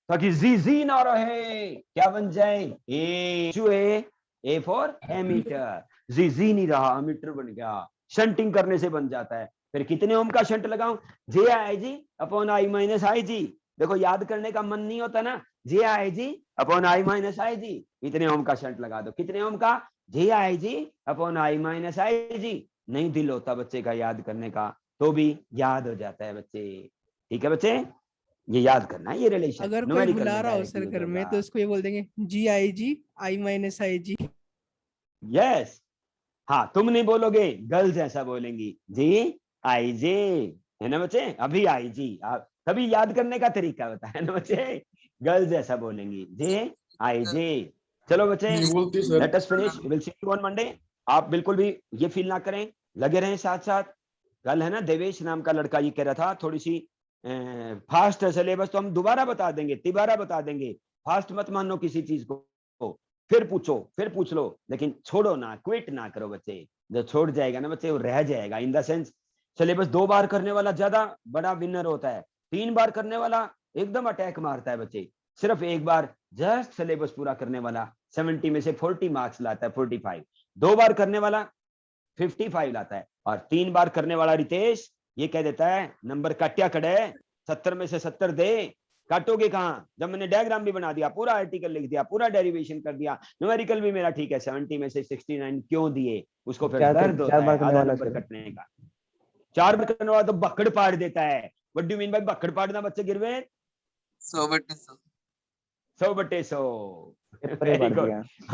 ताकि जी ना रहे, क्या बन जाए, ए फॉर एमीटर, जी नहीं रहा, अमीटर बन गया, शंटिंग करने से बन जाता है। फिर कितने ओम का शंट लगाऊं, JIG upon I minus IG। देखो याद करने का मन नहीं होता ना, JIG upon I minus IG, इतने ओम का शंट लगा दो, कितने ओम का, JIG upon I minus IG। नहीं दिल होता बच्चे का याद करने का, तो भी याद हो जाता है बच्चे। ठीक है बच्चे, ये याद करना है, ये रिलेशन अगर कोई बुला रहा हो सर घर में तो इसको ये बोल देंगे GIG I minus IG। Yes, हाँ तुम नहीं बोलोगे, गर्ल्स ऐसा बोलेंगी GIG, है ना बच्चे, अभी IG, तभी याद करने का तरीका होता है ना बच्चे, गर्ल्स ऐसा बोलेंगी GIG। चलो बच्चे, let us finish, will see you on Monday. आप बिल्कुल भी ये फील ना करें, लगे रहें साथ साथ। कल है ना देवेश नाम का लड़का ये कह रहा था थोड़ी सी फास्ट है सिलेबस, तो हम दोबारा बता देंगे, तिबारा बता देंगे, फास्ट मत मानो किसी चीज को, फिर पूछो, फिर पूछ लो, लेकिन छोड़ो ना, क्विट ना करो बच्चे। जो छोड़ जाएगा ना बच्चे वो रह जाएगा, इन द सेंस सिलेबस 2 बार करने वाला ज्यादा बड़ा विनर होता है, 3 बार करने वाला एकदम अटैक मारता है बच्चे। सिर्फ एक बार जस्ट सिलेबस पूरा करने वाला 70 में से 40 मार्क्स लाता है, 45। 2 बार करने वाला 55 लाता है, और 3 बार करने वाला रितेश ये कह देता है नंबर काट्या कड़े, 70 में से 70 दे। काटोगे कहाँ, जब मैंने डायग्राम भी बना दिया, पूरा आर्टिकल लिख दिया, पूरा डेरिवेशन कर दिया, न्यूमेरिकल भी मेरा ठीक है, 70 में से 69 क्यों दिए, उसको फिर दर्द होता है आधा नंबर कटने का। 4 बार करने वाला तो बक्कड़ पाड़ देता है। What do you mean by बक्कड़ पाड़ना बच्चे गिरवेद? 100/100।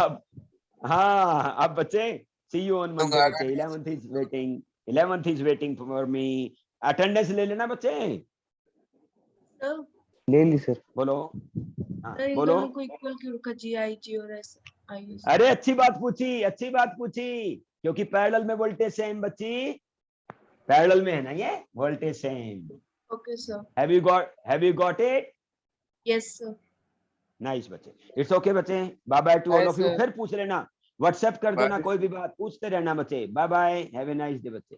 अब हाँ, अब बच्चे सी यू ऑन मंडे बच्चे, 11th is waiting for me. Attendance ले लेना बच्चे, ले ली सर। बोलो, हाँ बोलो। को इक्वल क्यों रखा GIG और IS? अरे अच्छी बात पूछी, अच्छी बात पूछी, क्योंकि पैरेलल में वोल्टेज सेम बच्ची, पैरेलल में है ना ये voltage same. Okay sir. Have you got it? Yes sir. Nice बच्चे, इट्स ओके बच्चे, bye bye to all of you. sir. फिर पूछ लेना, व्हाट्सएप कर देना, Bye. कोई भी बात पूछते रहना बच्चे। Bye bye, have a nice day बच्चे।